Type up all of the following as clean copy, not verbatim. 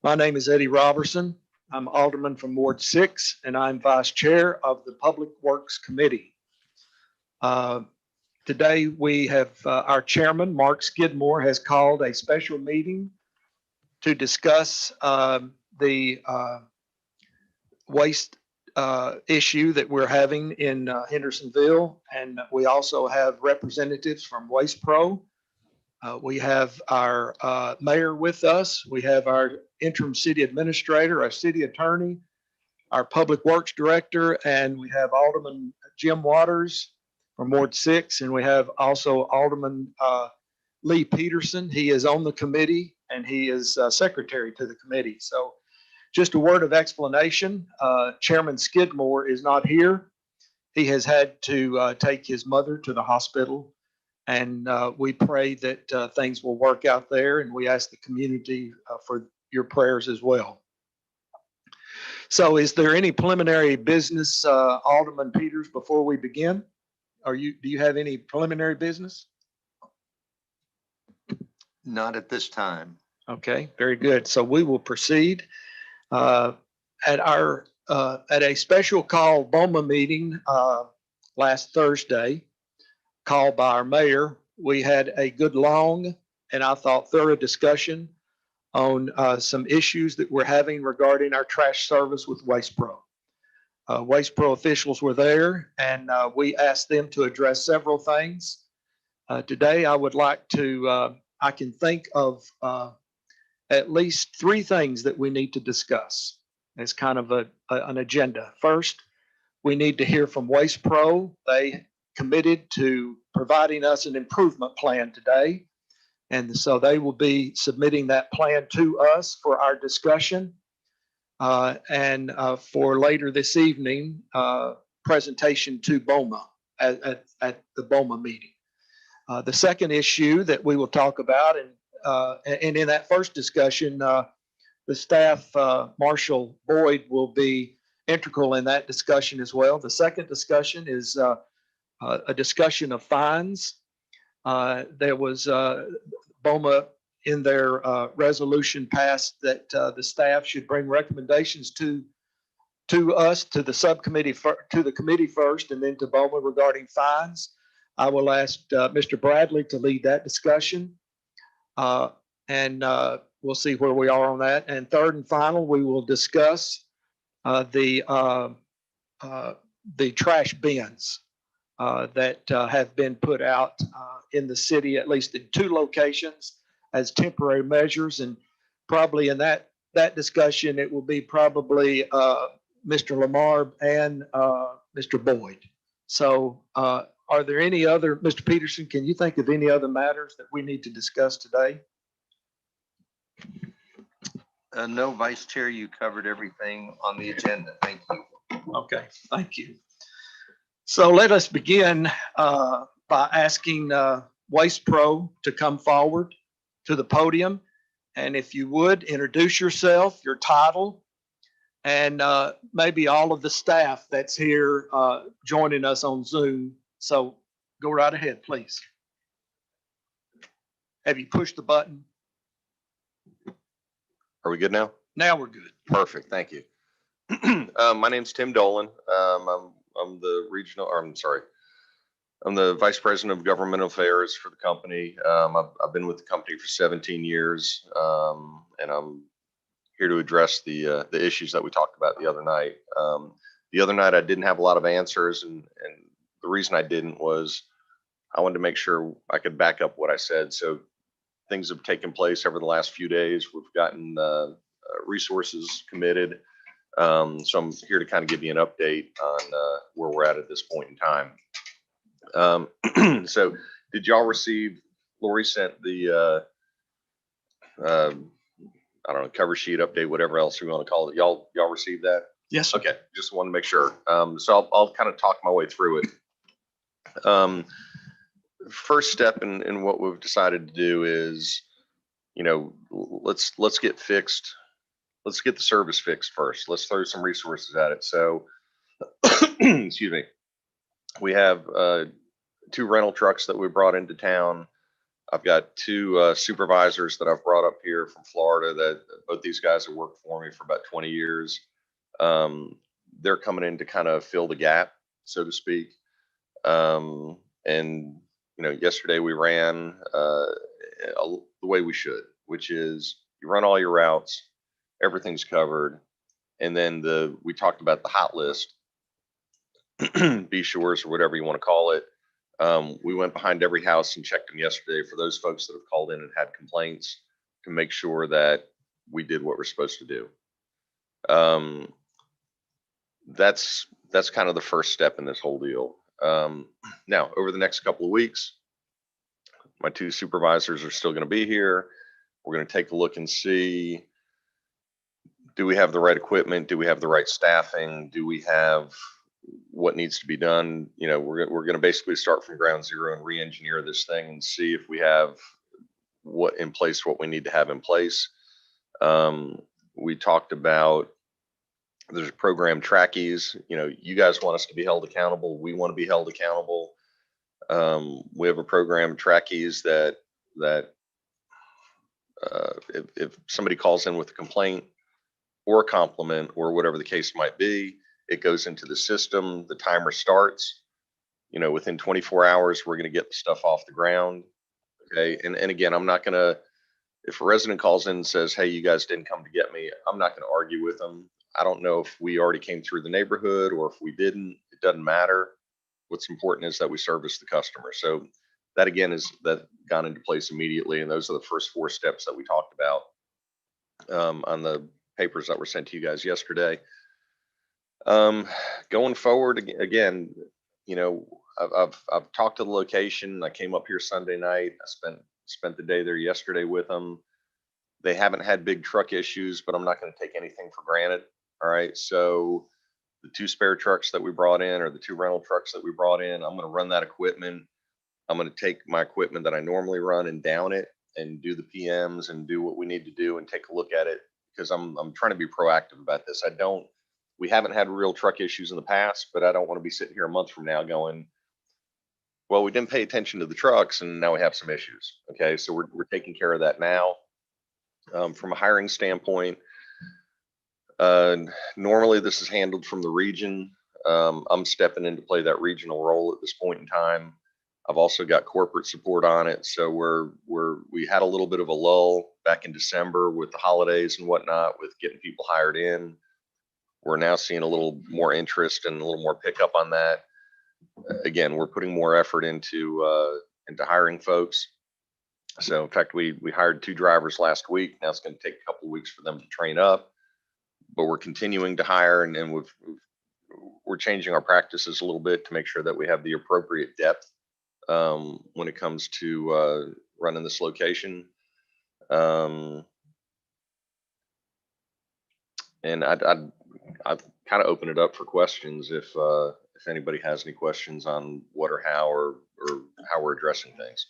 My name is Eddie Robertson. I'm Alderman from Ward 6, and I'm Vice Chair of the Public Works Committee. Today, we have our Chairman, Mark Skidmore, has called a special meeting to discuss the waste issue that we're having in Hendersonville. And we also have representatives from Waste Pro. We have our mayor with us. We have our interim city administrator, our city attorney, our public works director, and we have Alderman Jim Waters from Ward 6, and we have also Alderman Lee Peterson. He is on the committee and he is secretary to the committee. So just a word of explanation. Chairman Skidmore is not here. He has had to take his mother to the hospital, and we pray that things will work out there, and we ask the community for your prayers as well. So is there any preliminary business, Alderman Peters, before we begin? Do you have any preliminary business? Not at this time. Okay, very good. So we will proceed. At a special call BOMA meeting last Thursday, called by our mayor, we had a good, long, and I thought thorough discussion on some issues that we're having regarding our trash service with Waste Pro. Waste Pro officials were there, and we asked them to address several things. Today, I would like to, I can think of at least 3 things that we need to discuss as kind of an agenda. First, we need to hear from Waste Pro. They committed to providing us an improvement plan today. And so they will be submitting that plan to us for our discussion. And for later this evening, presentation to BOMA at the BOMA meeting. The second issue that we will talk about, and in that first discussion, the staff, Marshall Boyd, will be integral in that discussion as well. The second discussion is a discussion of fines. There was BOMA in their resolution passed that the staff should bring recommendations to us, to the subcommittee, to the committee first, and then to BOMA regarding fines. I will ask Mr. Bradley to lead that discussion, and we'll see where we are on that. And third and final, we will discuss the trash bins that have been put out in the city, at least in 2 locations, as temporary measures. And probably in that discussion, it will be probably Mr. Lamar and Mr. Boyd. So are there any other, Mr. Peterson, can you think of any other matters that we need to discuss today? No, Vice Chair, you covered everything on the agenda. Thank you. Okay, thank you. So let us begin by asking Waste Pro to come forward to the podium. And if you would, introduce yourself, your title, and maybe all of the staff that's here joining us on Zoom. So go right ahead, please. Have you pushed the button? Are we good now? Now we're good. Perfect. Thank you. My name's Tim Dolan. I'm the regional, or I'm the Vice President of Government Affairs for the company. I've been with the company for 17 years, and I'm here to address the issues that we talked about the other night. The other night I didn't have a lot of answers, and the reason I didn't was I wanted to make sure I could back up what I said. So things have taken place over the last few days. We've gotten resources committed. So I'm here to kind of give you an update on where we're at this point in time. So did y'all receive, Lori sent the, I don't know, cover sheet update, whatever else we want to call it. Y'all received that? Yes. Okay, just wanted to make sure. So I'll kind of talk my way through it. First step in what we've decided to do is, let's get fixed. Let's get the service fixed first. Let's throw some resources at it. So, excuse me. We have 2 rental trucks that we brought into town. I've got two supervisors that I've brought up here from Florida that both these guys have worked for me for about 20 years. They're coming in to kind of fill the gap, so to speak. And yesterday we ran the way we should, which is you run all your routes, everything's covered, and then we talked about the hot list, B shores or whatever you want to call it. We went behind every house and checked them yesterday for those folks that have called in and had complaints to make sure that we did what we're supposed to do. That's kind of the first step in this whole deal. Now, over the next couple of weeks, my two supervisors are still going to be here. We're going to take a look and see, do we have the right equipment? Do we have the right staffing? Do we have what needs to be done? We're going to basically start from ground zero and re-engineer this thing and see if we have what we need to have in place. We talked about, there's program trackies. You guys want us to be held accountable. We want to be held accountable. We have a program trackies that if somebody calls in with a complaint or a compliment or whatever the case might be, it goes into the system. The timer starts. Within 24 hours, we're going to get the stuff off the ground. Okay. And again, I'm not going to, if a resident calls in and says, hey, you guys didn't come to get me, I'm not going to argue with them. I don't know if we already came through the neighborhood or if we didn't. It doesn't matter. What's important is that we service the customer. So that again is that gone into place immediately. And those are the first 4 steps that we talked about on the papers that were sent to you guys yesterday. Going forward, again, I've talked to the location. I came up here Sunday night. I spent the day there yesterday with them. They haven't had big truck issues, but I'm not going to take anything for granted. All right. So the 2 spare trucks that we brought in, or the 2 rental trucks that we brought in, I'm going to run that equipment. I'm going to take my equipment that I normally run and down it and do the PMs and do what we need to do and take a look at it, because I'm trying to be proactive about this. We haven't had real truck issues in the past, but I don't want to be sitting here a month from now going, well, we didn't pay attention to the trucks and now we have some issues. Okay. So we're taking care of that now. From a hiring standpoint, normally this is handled from the region. I'm stepping in to play that regional role at this point in time. I've also got corporate support on it. So we had a little bit of a lull back in December with the holidays and whatnot, with getting people hired in. We're now seeing a little more interest and a little more pickup on that. Again, we're putting more effort into hiring folks. So in fact, we hired 2 drivers last week. Now it's going to take a couple of weeks for them to train up, but we're continuing to hire, and we're changing our practices a little bit to make sure that we have the appropriate depth when it comes to running this location. And I'd kind of open it up for questions if anybody has any questions on what or how or how we're addressing things.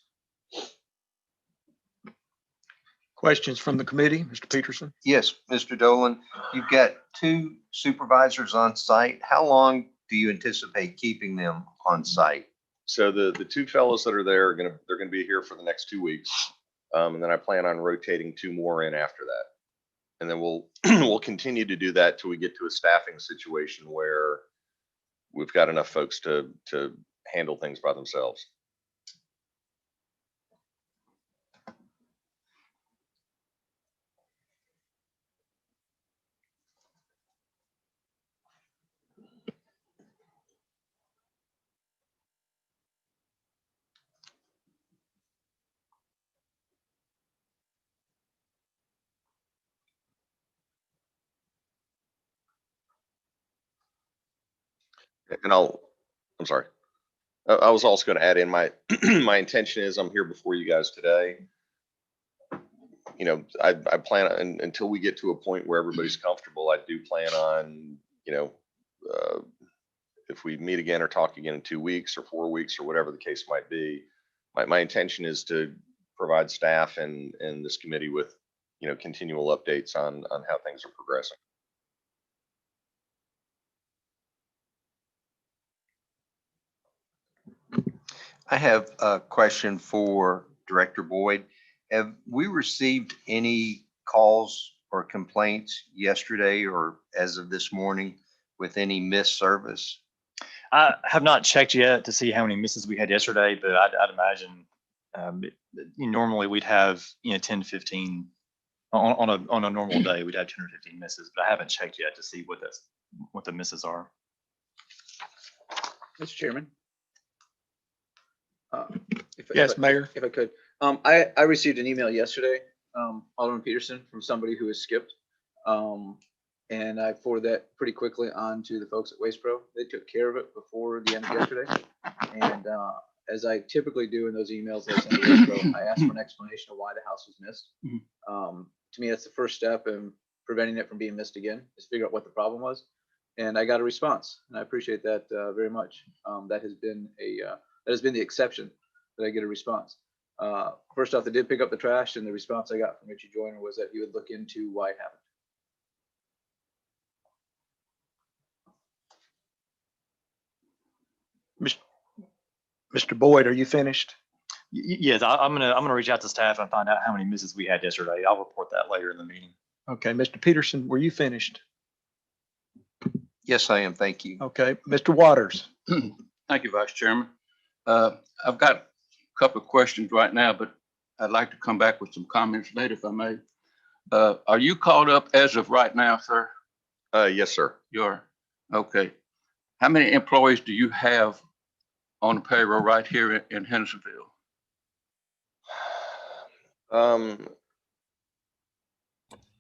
Questions from the committee, Mr. Peterson? Yes, Mr. Dolan, you've got 2 supervisors on site. How long do you anticipate keeping them on site? So the 2 fellows that are there they're gonna be here for the next 2 weeks, and then I plan on rotating 2 more in after that, and then we'll we'll continue to do that till we get to a staffing situation where we've got enough folks to handle things by themselves. And I'm sorry. I was also going to add in my intention is I'm here before you guys today. I plan on, until we get to a point where everybody's comfortable, I do plan on, if we meet again or talk again in 2 weeks or 4 weeks or whatever the case might be, my intention is to provide staff and this committee with, continual updates on how things are progressing. I have a question for Director Boyd, have we received any calls or complaints yesterday or as of this morning with any missed service? I have not checked yet to see how many misses we had yesterday, but I'd imagine normally we'd have 10 to 15 on a normal day. We'd have 10 or 15 misses, but I haven't checked yet to see what the misses are. Mr. Chairman. Yes, Mayor. If I could, I received an email yesterday, Alderman Peterson, from somebody who was skipped. And I forwarded that pretty quickly on to the folks at Waste Pro. They took care of it before the end of yesterday. And as I typically do in those emails I send to Waste Pro, I asked for an explanation of why the house was missed. To me, that's the first step in preventing it from being missed again, is figure out what the problem was. And I got a response, and I appreciate that very much. That has been the exception that I get a response. First off, they did pick up the trash, and the response I got from Richie Joyner was that he would look into why it happened. Mr. Boyd, are you finished? Yes, I'm gonna reach out to staff and find out how many misses we had yesterday. I'll report that later in the meeting. Okay, Mr. Peterson, were you finished? Yes, I am. Thank you. Okay, Mr. Waters. Thank you, Vice Chairman. I've got a couple of questions right now, but I'd like to come back with some comments later if I may. Are you caught up as of right now, sir? Yes, sir. You are? Okay. How many employees do you have on the payroll right here in Hendersonville?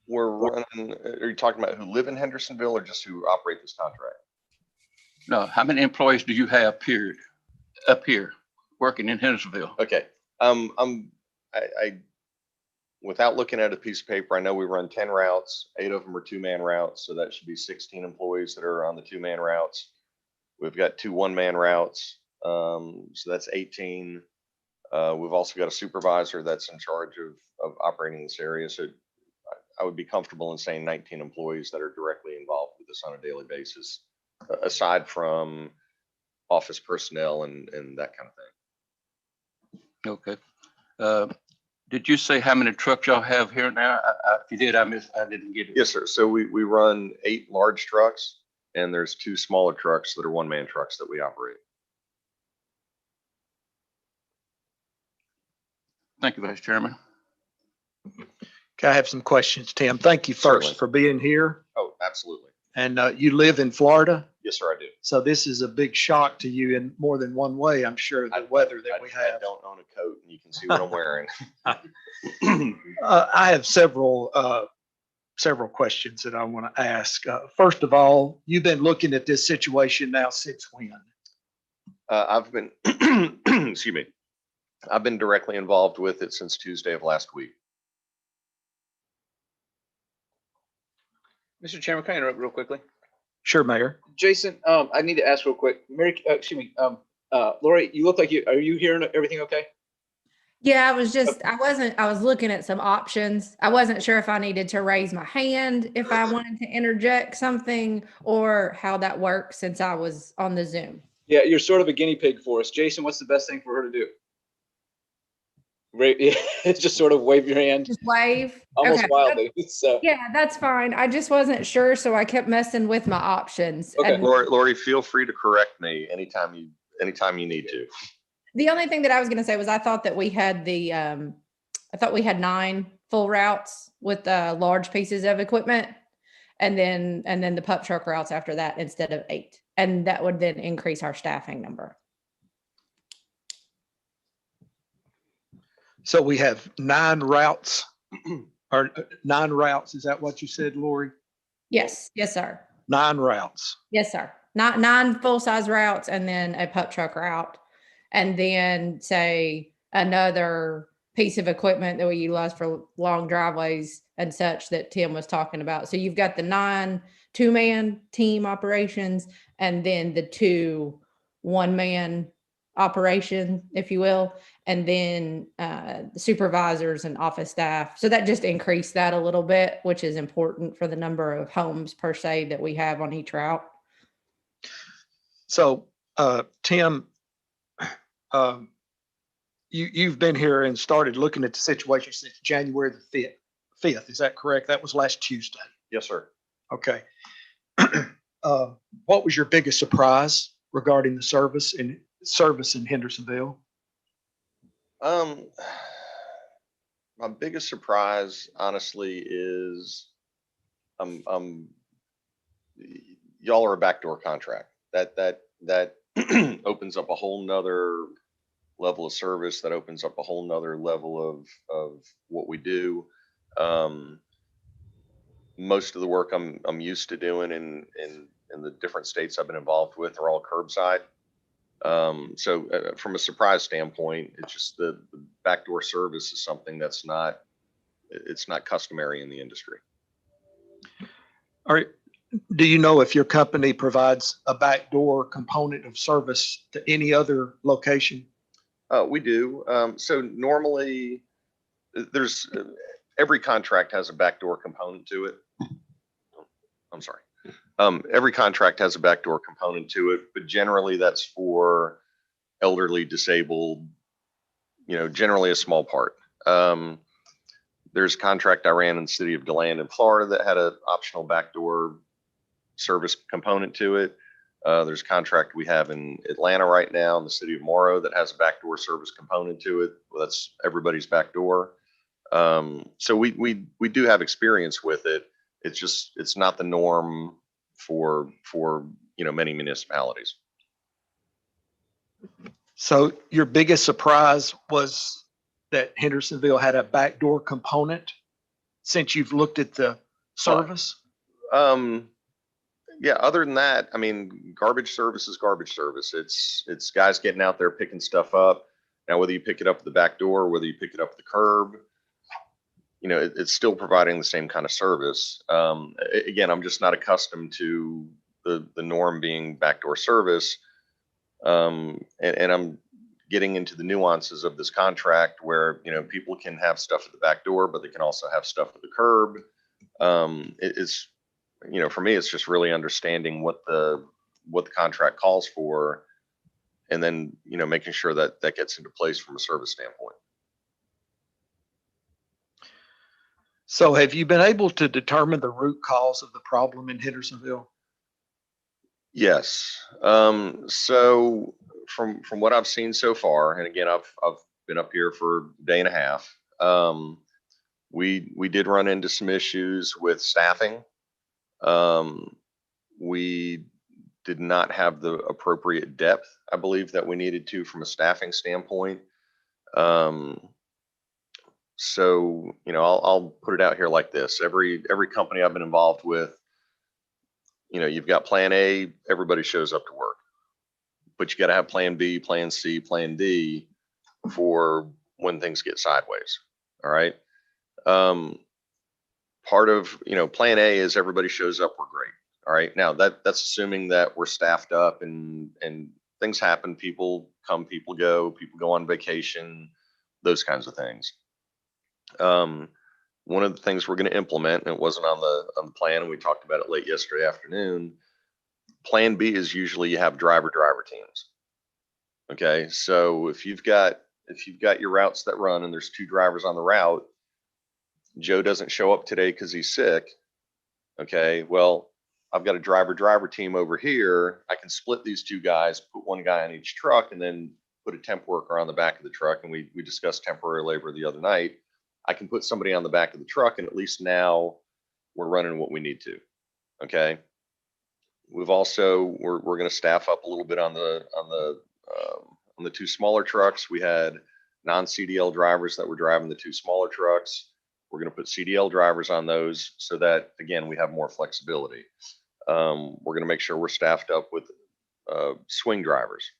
We're running, are you talking about who live in Hendersonville or just who operate this contract? No, how many employees do you have, period, up here working in Hendersonville? Okay. Without looking at a piece of paper, I know we run 10 routes, 8 of them are 2-man routes. So that should be 16 employees that are on the 2-man routes. We've got 2 1-man routes. So that's 18. We've also got a supervisor that's in charge of operating this area. So I would be comfortable in saying 19 employees that are directly involved with this on a daily basis, aside from office personnel and that kind of thing. Okay. Did you say how many trucks y'all have here now? If you did, I didn't get it. Yes, sir. So we run 8 large trucks and there's 2 smaller trucks that are 1-man trucks that we operate. Thank you, Vice Chairman. Okay, I have some questions, Tim. Thank you first Certainly. for being here. Oh, absolutely. And you live in Florida, Yes, sir, I do. so this is a big shock to you in more than one way, I'm sure, the weather that we I have. don't own a coat and you can see what I'm wearing. I have several questions that I want to ask. First of all, you've been looking at this situation now since when? I've been, excuse me, I've been directly involved with it since Tuesday of last week. Mr. Chairman, can I interrupt real quickly? Sure, Mayor. Jason, I need to ask real quick. Lori, you look like are you hearing everything okay? Yeah, I was looking at some options. I wasn't sure if I needed to raise my hand if I wanted to interject something or how that works since I was on the Zoom. Yeah, you're sort of a guinea pig for us. Jason, what's the best thing for her to do? Just sort of wave your hand. Just wave. Almost Okay. wildly. So Yeah, that's fine. I just wasn't sure, so I kept messing with my options. Okay. And Lori, feel free to correct me anytime you need to. the only thing that I was going to say was I thought that we had I thought we had 9 full routes with large pieces of equipment, and then the pup truck routes after that instead of 8, and that would then increase our staffing number. So we have 9 routes, or 9 routes. Is that what you said, Lori? Yes, sir. 9 routes. Yes, sir. Not 9 full-size routes and then a pup truck route. And then say another piece of equipment that we utilize for long driveways and such that Tim was talking about. So you've got the 9 2-man team operations and then the 2 1-man operation, if you will, and then the supervisors and office staff. So that just increased that a little bit, which is important for the number of homes per se that we have on each route. You you've been here and started looking at the situation since January the 5th. Is that correct? That was last Tuesday. Yes, sir. Okay. What was your biggest surprise regarding the service in Hendersonville? My biggest surprise, honestly, is y'all are a backdoor contract. That opens up a whole nother level of service. That opens up a whole nother level of what we do. Most of the work I'm used to doing in the different states I've been involved with are all curbside. So from a surprise standpoint, it's just the backdoor service is something it's not customary in the industry. All right. Do you know if your company provides a backdoor component of service to any other location? We do. So normally there's every contract has a backdoor component to it. I'm sorry. Every contract has a backdoor component to it, but generally that's for elderly, disabled, generally a small part. There's a contract I ran in the city of DeLand in Florida that had an optional backdoor service component to it. There's a contract we have in Atlanta right now in the city of Morrow that has a backdoor service component to it. Well, that's everybody's backdoor. So we do have experience with it. It's not the norm for many municipalities. So your biggest surprise was that Hendersonville had a backdoor component since you've looked at the service? Yeah, other than that, I mean, garbage service is garbage service. It's guys getting out there picking stuff up. Now, whether you pick it up at the back door, whether you pick it up at the curb, it's still providing the same kind of service. Again, I'm just not accustomed to the norm being backdoor service. And I'm getting into the nuances of this contract where, people can have stuff at the back door, but they can also have stuff at the curb. It's, for me, it's just really understanding what the contract calls for, and then, making sure that that gets into place from a service standpoint. So have you been able to determine the root cause of the problem in Hendersonville? Yes. So from what I've seen so far, and again, I've been up here for a day and a half. We did run into some issues with staffing. We did not have the appropriate depth, I believe, that we needed to from a staffing standpoint. So, I'll put it out here like this. Every company I've been involved with, you've got plan A, everybody shows up to work, but you got to have plan B, plan C, plan D for when things get sideways. All right. Part of, plan A is everybody shows up, we're great. All right. Now that's assuming that we're staffed up and things happen. People come, people go on vacation, those kinds of things. One of the things we're going to implement, and it wasn't on the plan, and we talked about it late yesterday afternoon. Plan B is usually you have driver teams. Okay, so if you've got your routes that run and there's 2 drivers on the route, Joe doesn't show up today because he's sick. Okay, well, I've got a driver team over here. I can split these 2 guys, put 1 guy on each truck, and then put a temp worker on the back of the truck. And we discussed temporary labor the other night. I can put somebody on the back of the truck, and at least now we're running what we need to. Okay. We've also, we're going to staff up a little bit on the 2 smaller trucks. We had non-CDL drivers that were driving the 2 smaller trucks. We're going to put CDL drivers on those so that, again, we have more flexibility. We're going to make sure we're staffed up with swing drivers.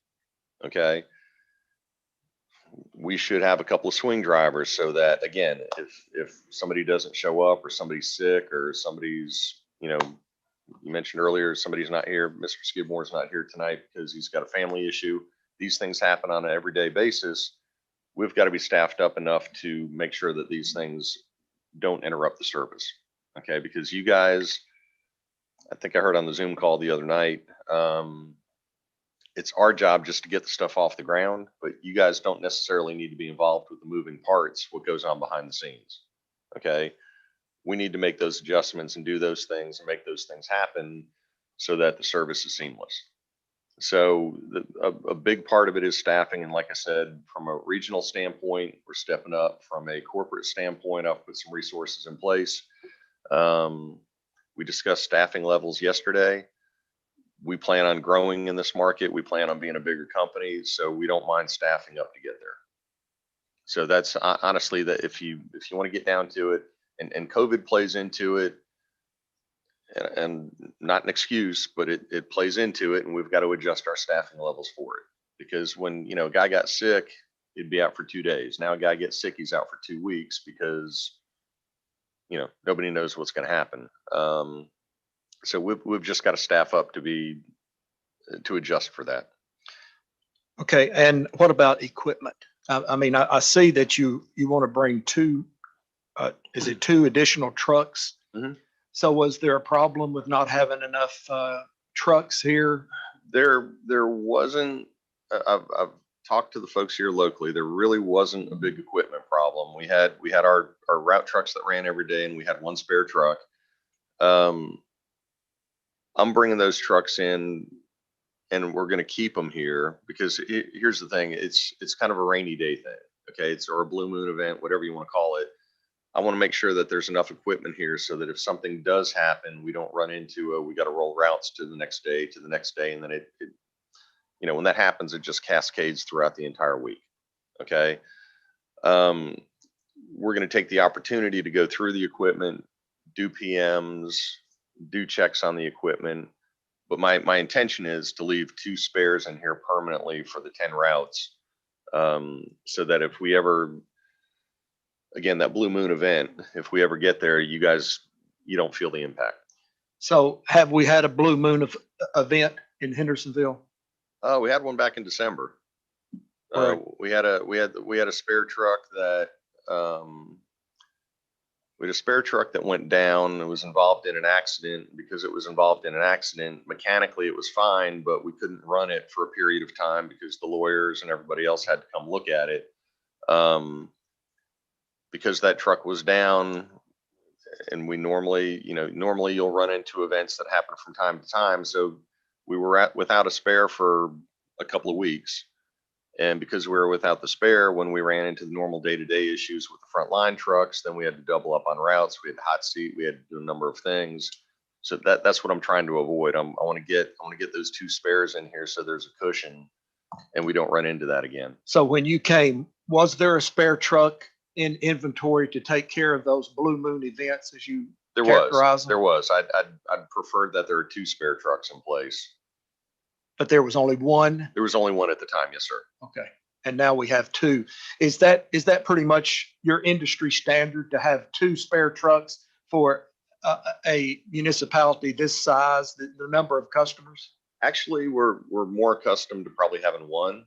Okay. We should have a couple of swing drivers so that, again, if somebody doesn't show up or somebody's sick or somebody's, you mentioned earlier, somebody's not here, Mr. Skidmore's not here tonight because he's got a family issue. These things happen on an everyday basis. We've got to be staffed up enough to make sure that these things don't interrupt the service. Okay. Because you guys, I think I heard on the Zoom call the other night, it's our job just to get the stuff off the ground, but you guys don't necessarily need to be involved with the moving parts, what goes on behind the scenes. Okay. We need to make those adjustments and do those things and make those things happen so that the service is seamless. So a big part of it is staffing. And like I said, from a regional standpoint, we're stepping up. From a corporate standpoint, I've put some resources in place. We discussed staffing levels yesterday. We plan on growing in this market. We plan on being a bigger company, so we don't mind staffing up to get there. So that's honestly that if you want to get down to it, and COVID plays into it, and not an excuse, but it plays into it, and we've got to adjust our staffing levels for it. Because when a guy got sick, he'd be out for 2 days. Now a guy gets sick, he's out for 2 weeks because nobody knows what's going to happen. So we've just got to staff up to adjust for that. Okay, and what about equipment? I mean, I see that you want to bring two additional trucks? Mhm. So was there a problem with not having enough trucks here? There wasn't. I've talked to the folks here locally. There really wasn't a big equipment problem. We had our route trucks that ran every day, and we had one spare truck. I'm bringing those trucks in, and we're going to keep them here because here's the thing: it's kind of a rainy day thing. Okay, or a blue moon event, whatever you want to call it. I want to make sure that there's enough equipment here so that if something does happen, we don't run into we got to roll routes to the next day, and then it when that happens, it just cascades throughout the entire week. Okay, we're going to take the opportunity to go through the equipment, do PMs, do checks on the equipment. But my intention is to leave 2 spares in here permanently for the 10 routes, so that if we ever, again, that blue moon event, if we ever get there, you don't feel the impact. So have we had a blue moon event in Hendersonville? We had one back in December. Right. We had a spare truck that went down. It was involved in an accident. Because it was involved in an accident, mechanically it was fine, but we couldn't run it for a period of time because the lawyers and everybody else had to come look at it. Because that truck was down, and we normally you'll run into events that happen from time to time. So we were without a spare for a couple of weeks. And because we were without the spare, when we ran into the normal day-to-day issues with the frontline trucks, then we had to double up on routes. We had hot seat. We had to do a number of things. So that's what I'm trying to avoid. I want to get those 2 spares in here so there's a cushion and we don't run into that again. So when you came, was there a spare truck in inventory to take care of those blue moon events as you characterize them? There was. I'd preferred that there were 2 spare trucks in place. But there was only one? There was only one at the time, yes, sir. Okay. And now we have 2. Is that pretty much your industry standard to have 2 spare trucks for a municipality this size, the number of customers? Actually, we're more accustomed to probably having one,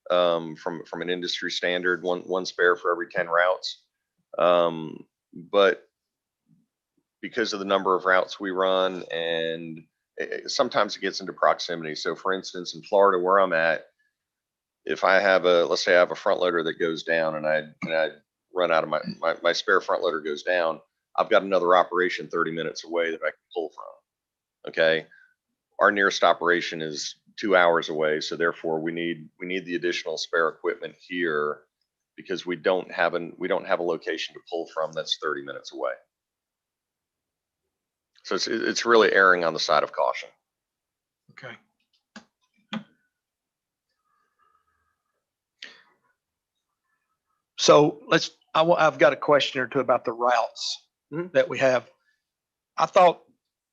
from an industry standard, one spare for every 10 routes. But because of the number of routes we run, and sometimes it gets into proximity. So for instance, in Florida where I'm at, if I have let's say I have a front loader that goes down and I run out of my spare front loader goes down, I've got another operation 30 minutes away that I can pull from. Okay. Our nearest operation is 2 hours away. So therefore we need the additional spare equipment here because we don't have a location to pull from that's 30 minutes away. So it's really erring on the side of caution. Okay. So I've got a question or two about the routes that we have. I thought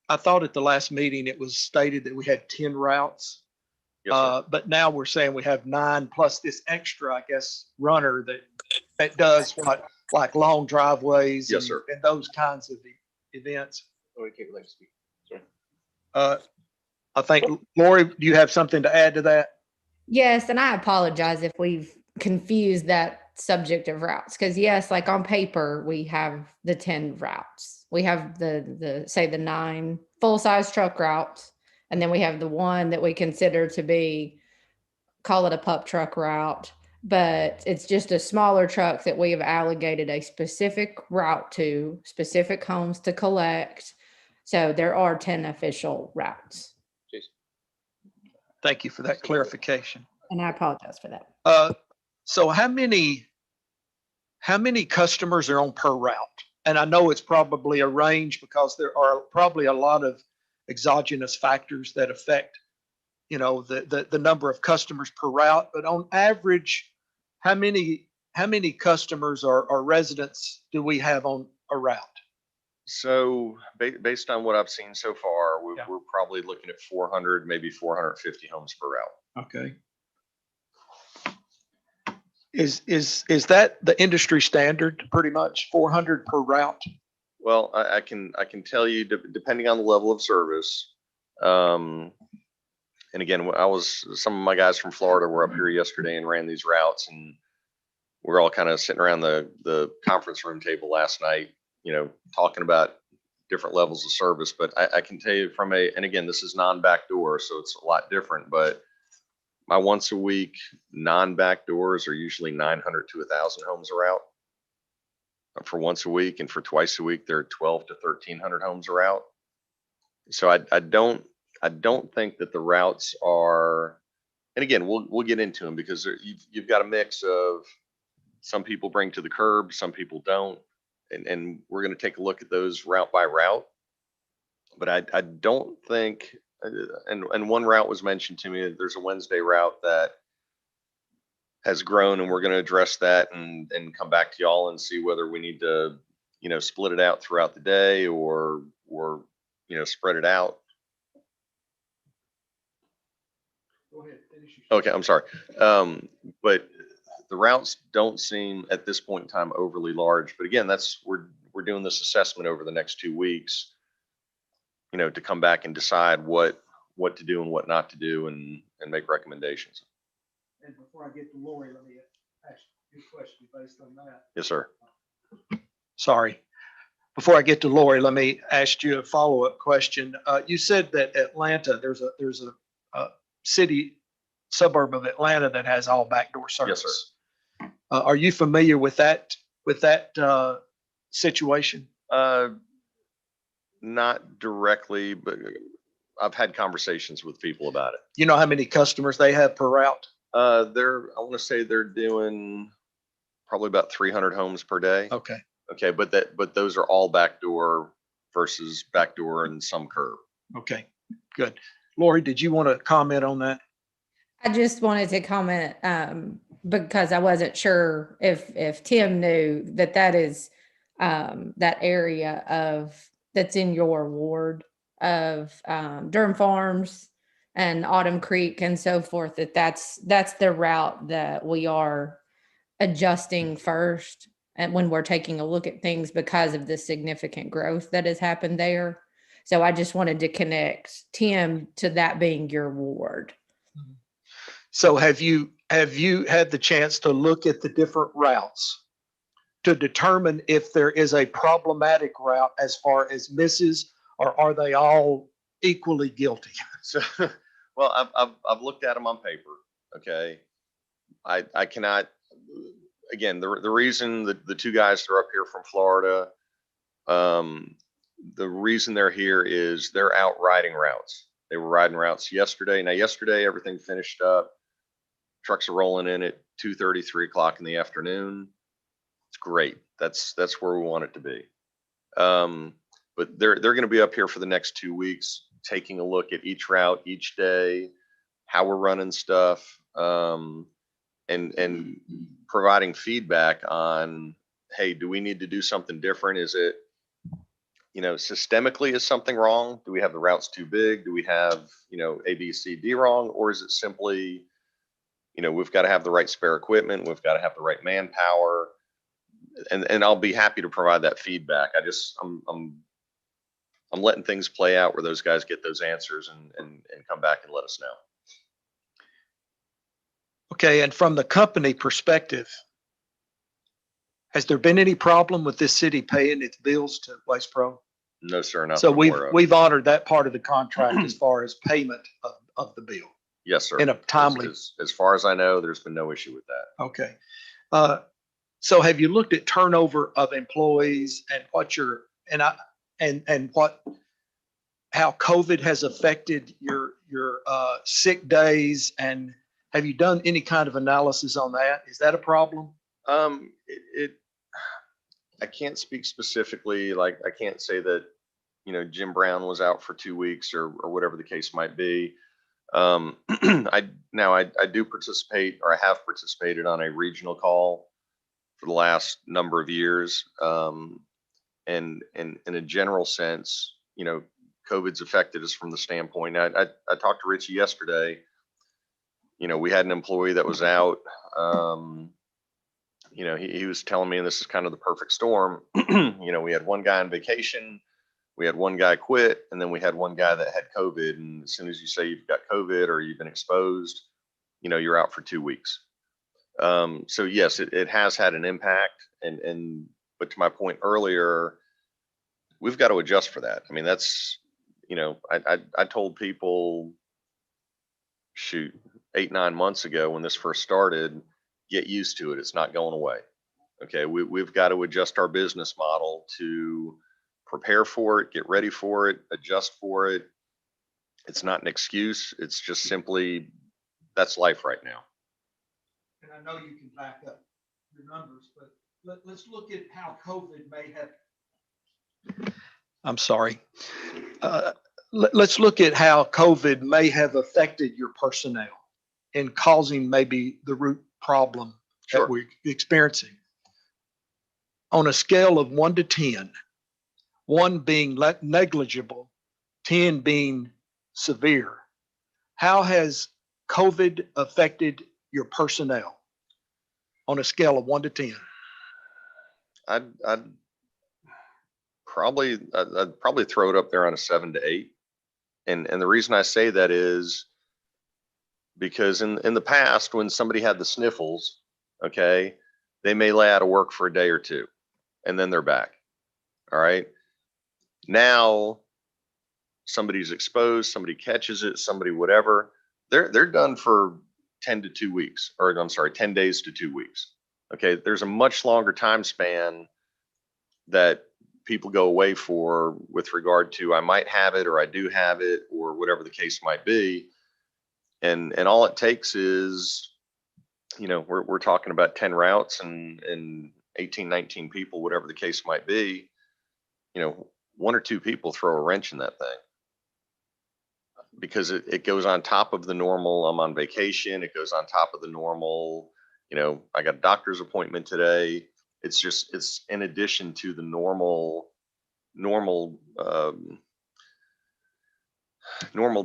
at the last meeting, it was stated that we had 10 routes. Yes, sir. But now we're saying we have 9 plus this extra, I guess, runner that does what, like long driveways. Yes, sir. And those kinds of events. Sorry. I think, Lori, do you have something to add to that? Yes, and I apologize if we've confused that subject of routes. Because yes, like on paper, we have the 10 routes. We have the 9 full-size truck routes, and then we have the one that we consider to be call it a pup truck route, but it's just a smaller truck that we have allocated a specific route to, specific homes to collect. So there are 10 official routes. Thank you for that clarification. And I apologize for that. So how many customers are on per route? And I know it's probably a range because there are probably a lot of exogenous factors that affect, the number of customers per route. But on average, how many customers or residents do we have on a route? So based on what I've seen so far, Yeah. we're probably looking at 400, maybe 450 homes per route. Okay. Is that the industry standard, pretty much 400 per route? Well, I can tell you, depending on the level of service. And again, some of my guys from Florida were up here yesterday and ran these routes, and we're all kind of sitting around the conference room table last night, talking about different levels of service. But I can tell you and again, this is non-backdoor, so it's a lot different, but my once a week non-back doors are usually 900 to 1,000 homes a route for once a week. And for twice a week, they're 12 to 1,300 homes a route. So I don't think that the routes are, and again, we'll get into them because you've got a mix of some people bring to the curb, some people don't. And we're going to take a look at those route by route. But I don't think, and one route was mentioned to me. There's a Wednesday route that has grown, and we're going to address that and come back to y'all and see whether we need to, split it out throughout the day or spread it out. Go ahead, finish your. Okay, I'm sorry. But the routes don't seem at this point in time overly large. But again, we're doing this assessment over the next 2 weeks, to come back and decide what to do and what not to do and make recommendations. And before I get to Lori, let me ask you a question based on that. Yes, sir. Sorry. Before I get to Lori, let me ask you a follow-up question. You said that Atlanta, there's a city suburb of Atlanta that has all backdoor service. Yes, sir. Are you familiar with that situation? Not directly, but I've had conversations with people about it. You know how many customers they have per route? I want to say they're doing probably about 300 homes per day. Okay. Okay, but those are all backdoor versus backdoor and some curb. Okay, good. Lori, did you want to comment on that? I just wanted to comment because I wasn't sure if Tim knew that is that area that's in your ward of Durham Farms and Autumn Creek and so forth, that's the route that we are adjusting first and when we're taking a look at things because of the significant growth that has happened there. So I just wanted to connect Tim to that being your ward. So have you had the chance to look at the different routes to determine if there is a problematic route as far as misses, or are they all equally guilty? So, well, I've looked at them on paper. Okay, I cannot. Again, the reason that the two guys that are up here from Florida, the reason they're here is they're out riding routes. They were riding routes yesterday. Now, yesterday everything finished up. Trucks are rolling in at 2:30, 3 o'clock in the afternoon. It's great. That's where we want it to be. But they're going to be up here for the next 2 weeks, taking a look at each route, each day, how we're running stuff, and providing feedback on, hey, do we need to do something different? Is it, systemically, is something wrong? Do we have the routes too big? Do we have, A, B, C, D wrong? Or is it simply, we've got to have the right spare equipment. We've got to have the right manpower. And I'll be happy to provide that feedback. I'm letting things play out where those guys get those answers and come back and let us know. Okay, and from the company perspective, has there been any problem with this city paying its bills to Waste Pro? No, sir. Not So that I'm aware of. we've honored that part of the contract as far as payment of the bill. Yes, sir. in a timely? As far as I know, there's been no issue with that. Okay. So have you looked at turnover of employees and what your, and I, and what, how COVID has affected your sick days? And have you done any kind of analysis on that? Is that a problem? I can't speak specifically, like, I can't say that, Jim Brown was out for 2 weeks or whatever the case might be. I do participate, or I have participated on a regional call for the last number of years. And in a general sense, COVID's affected us from the standpoint. I talked to Richie yesterday. We had an employee that was out. He was telling me, and this is kind of the perfect storm. We had one guy on vacation, we had one guy quit, and then we had one guy that had COVID. And as soon as you say you've got COVID or you've been exposed, you're out for 2 weeks. So yes, it has had an impact. But to my point earlier, we've got to adjust for that. I mean, that's, I told people, shoot, 8-9 months ago when this first started, get used to it. It's not going away. Okay. We've got to adjust our business model to prepare for it, get ready for it, adjust for it. It's not an excuse. It's just simply, that's life right now. And I know you can back up your numbers, but let's look at how COVID may have. I'm sorry. Let's look at how COVID may have affected your personnel and causing maybe the root problem Sure. that we're experiencing. On a scale of 1 to 10, 1 being negligible, 10 being severe, how has COVID affected your personnel on a scale of 1 to 10? I'd probably throw it up there on a 7 to 8. And the reason I say that is because in the past, when somebody had the sniffles, okay, they may lay out of work for a day or 2 and then they're back. All right. Now somebody's exposed, somebody catches it, somebody, whatever, they're done for 10 to 2 weeks, or I'm sorry, 10 days to 2 weeks. Okay. There's a much longer time span that people go away for with regard to, I might have it, or I do have it, or whatever the case might be. And all it takes is, we're talking about 10 routes and 18, 19 people, whatever the case might be. 1 or 2 people throw a wrench in that thing, because it goes on top of the normal. I'm on vacation. It goes on top of the normal. I got a doctor's appointment today. It's in addition to the normal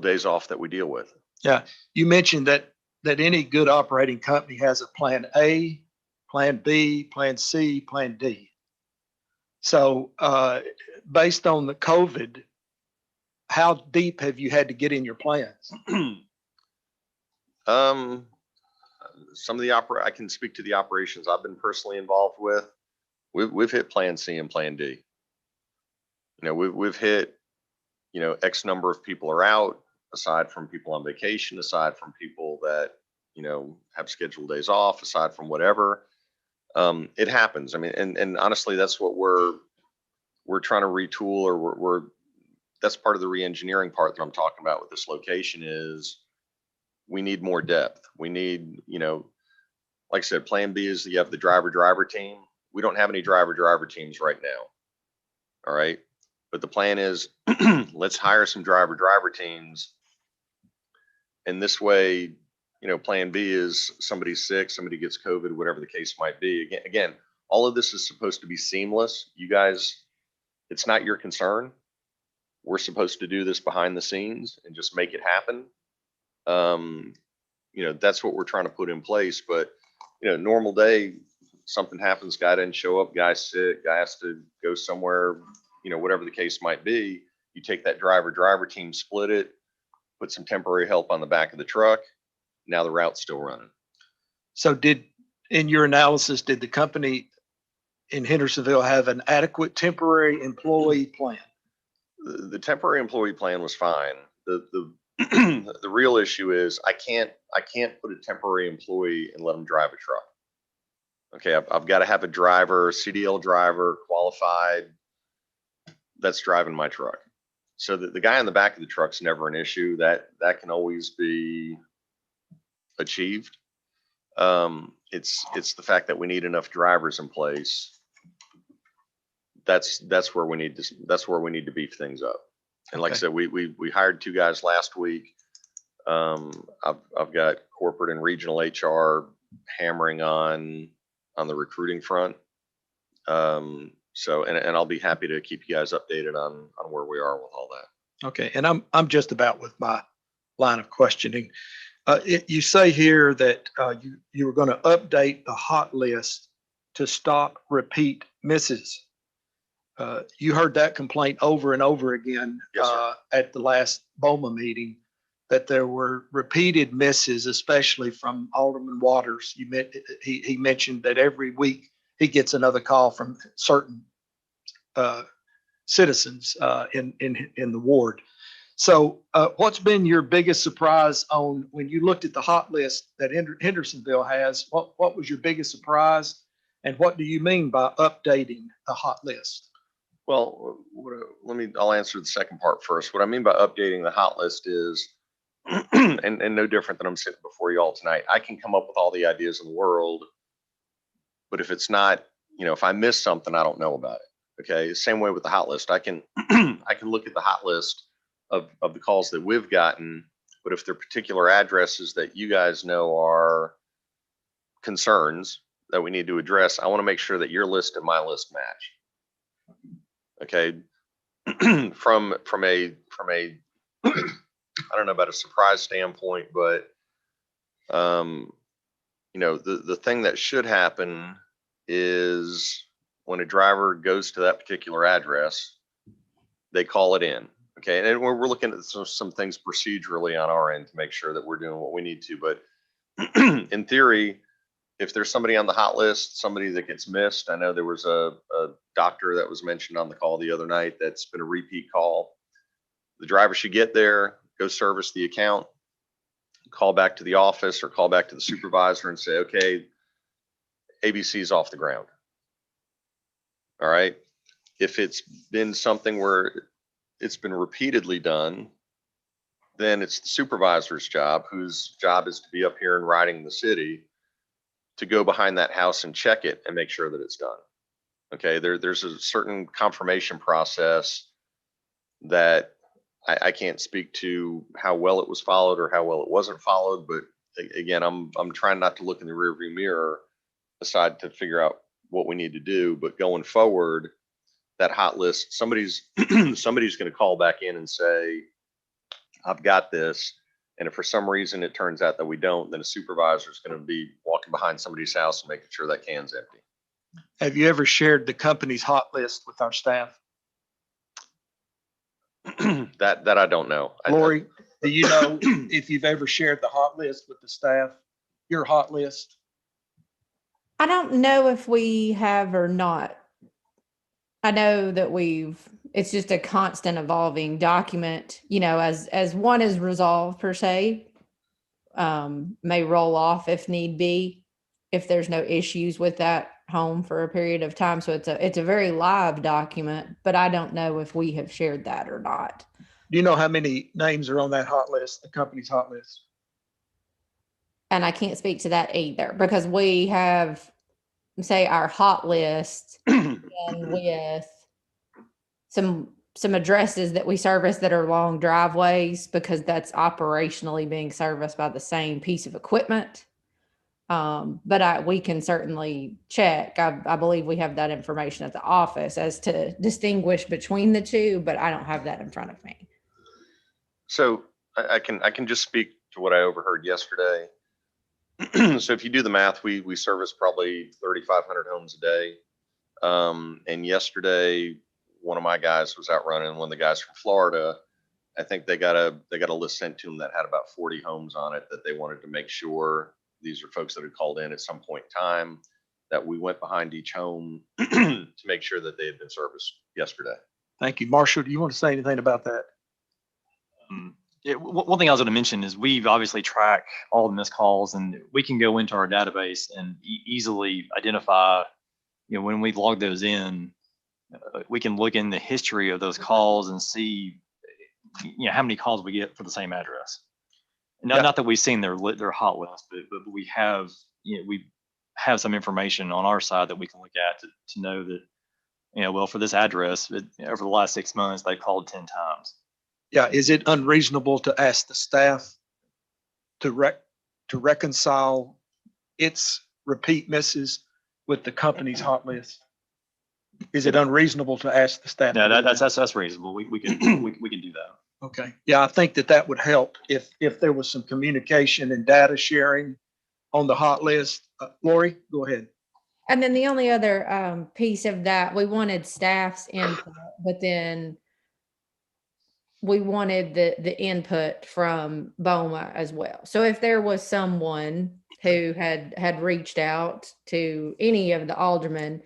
days off that we deal with. Yeah. You mentioned that any good operating company has a plan A, plan B, plan C, plan D. So based on the COVID, how deep have you had to get in your plans? Some of the I can speak to the operations I've been personally involved with. We've hit plan C and plan D. We've hit, X number of people are out, aside from people on vacation, aside from people that, have scheduled days off, aside from whatever. It happens. I mean, and honestly, that's what we're trying to retool, or that's part of the re-engineering part that I'm talking about with this location is we need more depth. We need, like I said, plan B is you have the driver team. We don't have any driver teams right now. All right. But the plan is let's hire some driver teams. And this way, plan B is somebody's sick, somebody gets COVID, whatever the case might be. Again, all of this is supposed to be seamless. You guys, it's not your concern. We're supposed to do this behind the scenes and just make it happen. That's what we're trying to put in place. But, normal day, something happens, guy didn't show up, guy's sick, guy has to go somewhere, whatever the case might be. You take that driver team, split it, put some temporary help on the back of the truck. Now the route's still running. So in your analysis, did the company in Hendersonville have an adequate temporary employee plan? The temporary employee plan was fine. The The real issue is I can't put a temporary employee and let them drive a truck. Okay, I've got to have a driver, CDL driver, qualified, that's driving my truck. So the guy in the back of the truck's never an issue. That can always be achieved. It's the fact that we need enough drivers in place. That's where we need to beef things up. And like I said, we hired 2 guys last week. I've got corporate and regional HR hammering on the recruiting front. So, and I'll be happy to keep you guys updated on where we are with all that. Okay, and I'm just about with my line of questioning. You say here that you were going to update the hot list to stop repeat misses. You heard that complaint over and over again. Yes, sir. At the last BOMA meeting, that there were repeated misses, especially from Alderman Waters. He mentioned that every week he gets another call from certain citizens in the ward. So what's been your biggest surprise on when you looked at the hot list that Hendersonville has? What was your biggest surprise? And what do you mean by updating the hot list? Well, I'll answer the second part first. What I mean by updating the hot list is, and no different than I'm sitting before you all tonight, I can come up with all the ideas in the world, but if it's not, if I miss something, I don't know about it. Okay. Same way with the hot list. I can look at the hot list of the calls that we've gotten, but if there are particular addresses that you guys know are concerns that we need to address, I want to make sure that your list and my list match. Okay. from a I don't know about a surprise standpoint, but the thing that should happen is when a driver goes to that particular address, they call it in. Okay. And we're looking at some things procedurally on our end to make sure that we're doing what we need to. But in theory, if there's somebody on the hot list, somebody that gets missed, I know there was a doctor that was mentioned on the call the other night that's been a repeat call. The driver should get there, go service the account, call back to the office or call back to the supervisor and say, okay, ABC's off the ground. All right. If it's been something where it's been repeatedly done, then it's the supervisor's job, whose job is to be up here and riding the city, to go behind that house and check it and make sure that it's done. Okay. There's a certain confirmation process that I can't speak to how well it was followed or how well it wasn't followed. But again, I'm trying not to look in the rearview mirror aside to figure out what we need to do. But going forward, that hot list, somebody's going to call back in and say, I've got this. And if for some reason it turns out that we don't, then a supervisor is going to be walking behind somebody's house and making sure that can's empty. Have you ever shared the company's hot list with our staff? That I don't know. Lori, do you know if you've ever shared the hot list with the staff, your hot list? I don't know if we have or not. I know that it's just a constant evolving document, as one is resolved per se, may roll off if need be, if there's no issues with that home for a period of time. So it's a very live document, but I don't know if we have shared that or not. Do you know how many names are on that hot list, the company's hot list? And I can't speak to that either, because we have, say, our hot list and with some addresses that we service that are long driveways, because that's operationally being serviced by the same piece of equipment. But we can certainly check. I believe we have that information at the office as to distinguish between the two, but I don't have that in front of me. So I can just speak to what I overheard yesterday. So if you do the math, we service probably 3,500 homes a day. And yesterday, one of my guys was out running. One of the guys from Florida, I think they got a list sent to them that had about 40 homes on it that they wanted to make sure. These are folks that had called in at some point in time, that we went behind each home to make sure that they had been serviced yesterday. Thank you. Marshall, do you want to say anything about that? One thing I was going to mention is we've obviously tracked all the missed calls, and we can go into our database and easily identify, when we log those in, we can look in the history of those calls and see, how many calls we get for the same address. Yeah. Not that we've seen their hot list, but we have, we have some information on our side that we can look at to know that, well, for this address, over the last 6 months, they called 10 times. Yeah, is it unreasonable to ask the staff to reconcile its repeat misses with the company's hot list? Is it unreasonable to ask the staff? No, to do that? that's reasonable. We can we can do that. Okay, yeah, I think that would help if there was some communication and data sharing on the hot list. Lori, go ahead. And then the only other piece of that, we wanted staff's input, but then we wanted the input from BOMA as well. So if there was someone who had reached out to any of the aldermen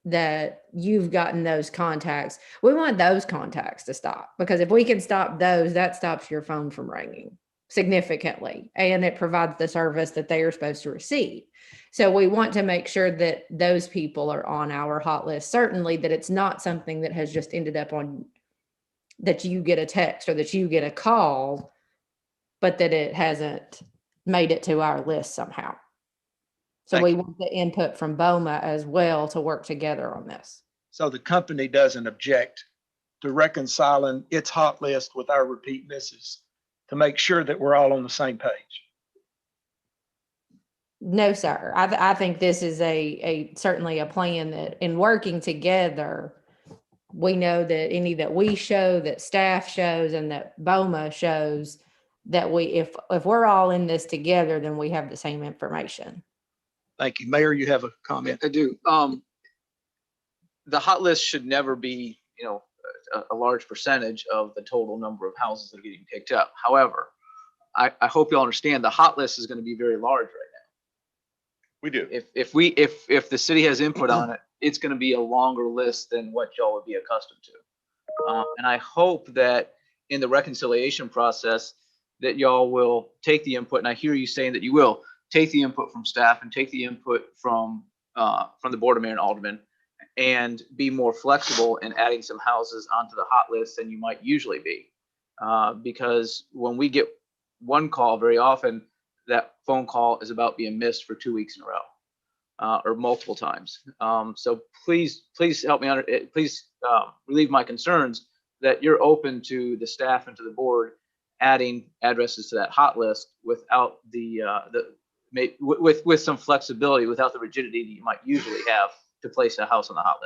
that you've gotten those contacts, we want those contacts to stop, because if we can stop those, that stops your phone from ringing significantly, and it provides the service that they are supposed to receive. So we want to make sure that those people are on our hot list, certainly that it's not something that has just ended up on, that you get a text or that you get a call, but that it hasn't made it to our list somehow. So Thank we you. want the input from BOMA as well to work together on this. So the company doesn't object to reconciling its hot list with our repeat misses to make sure that we're all on the same page. No, sir. I think this is a certainly a plan that in working together, we know that any that we show, that staff shows, and that BOMA shows, that if we're all in this together, then we have the same information. Thank you. Mayor, you have a comment? I do. The hot list should never be, a large percentage of the total number of houses that are getting picked up. However, I hope you all understand the hot list is going to be very large right now. We do. If the city has input on it, it's going to be a longer list than what y'all would be accustomed to. And I hope that in the reconciliation process that y'all will take the input, and I hear you saying that you will take the input from staff and take the input from the board of mayor and aldermen, and be more flexible in adding some houses onto the hot list than you might usually be. Because when we get one call, very often that phone call is about being missed for 2 weeks in a row, or multiple times. So please help me please relieve my concerns that you're open to the staff and to the board adding addresses to that hot list without with some flexibility, without the rigidity that you might usually have to place a house on the hot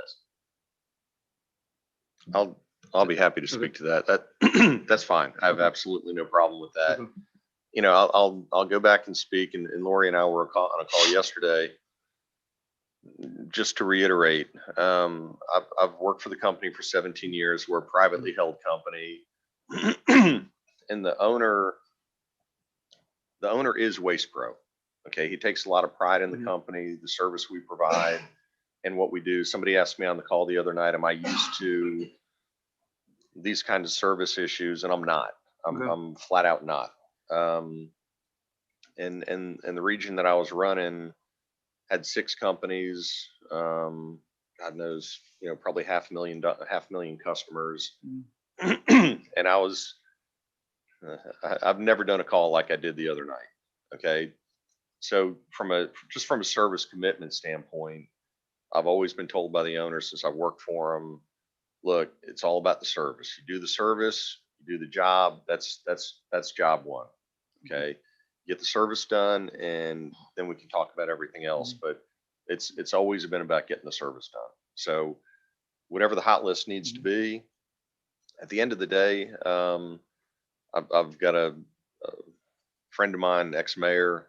list. I'll be happy to speak to that. That's fine. I have absolutely no problem with that. I'll go back and speak, and Lori and I were on a call yesterday. Just to reiterate, I've worked for the company for 17 years. We're a privately held company, and the owner is Waste Pro. Okay, he takes a lot of pride in the company, the service we provide, and what we do. Somebody asked me on the call the other night, am I used to these kinds of service issues? And I'm not. I'm flat out not. And the region that I was running had 6 companies, God knows, probably 500,000 customers. And I've never done a call like I did the other night. Okay. So from a service commitment standpoint, I've always been told by the owner since I worked for them, look, it's all about the service. You do the service, you do the job. That's job one. Okay. Get the service done, and then we can talk about everything else. But it's always been about getting the service done. So whatever the hot list needs to be, at the end of the day, I've got a friend of mine, ex-mayor.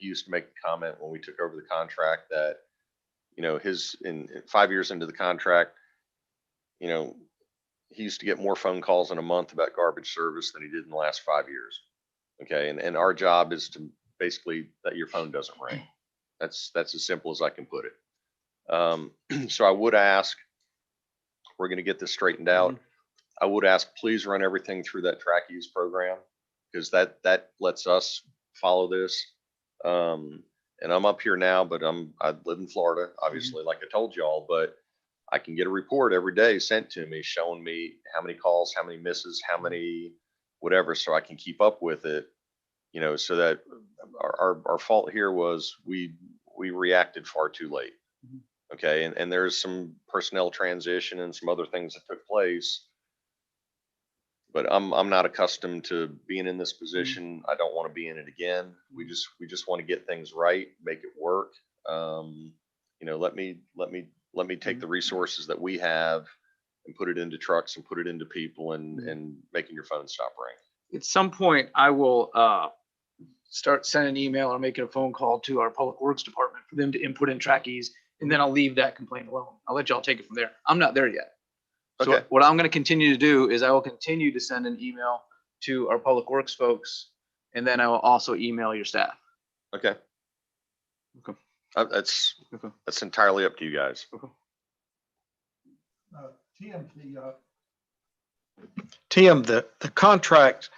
He used to make the comment when we took over the contract that, in 5 years into the contract, he used to get more phone calls in a month about garbage service than he did in the last 5 years. Okay. And our job is to basically that your phone doesn't ring. That's as simple as I can put it. So I would ask, we're going to get this straightened out. I would ask, please run everything through that track use program, because that lets us follow this. And I'm up here now, but I live in Florida, obviously, like I told y'all, but I can get a report every day sent to me showing me how many calls, how many misses, how many whatever, so I can keep up with it, so that our fault here was we reacted far too late. Okay. And there's some personnel transition and some other things that took place, but I'm not accustomed to being in this position. I don't want to be in it again. We just want to get things right, make it work. Let me take the resources that we have and put it into trucks and put it into people and making your phone stop ringing. At some point, I will start sending an email or making a phone call to our public works department for them to input in trackies, and then I'll leave that complaint alone. I'll let y'all take it from there. I'm not there yet. So Okay. what I'm going to continue to do is I will continue to send an email to our public works folks, and then I will also email your staff. Okay. Okay. That's Okay. entirely up to you guys. Okay. Tim, the contract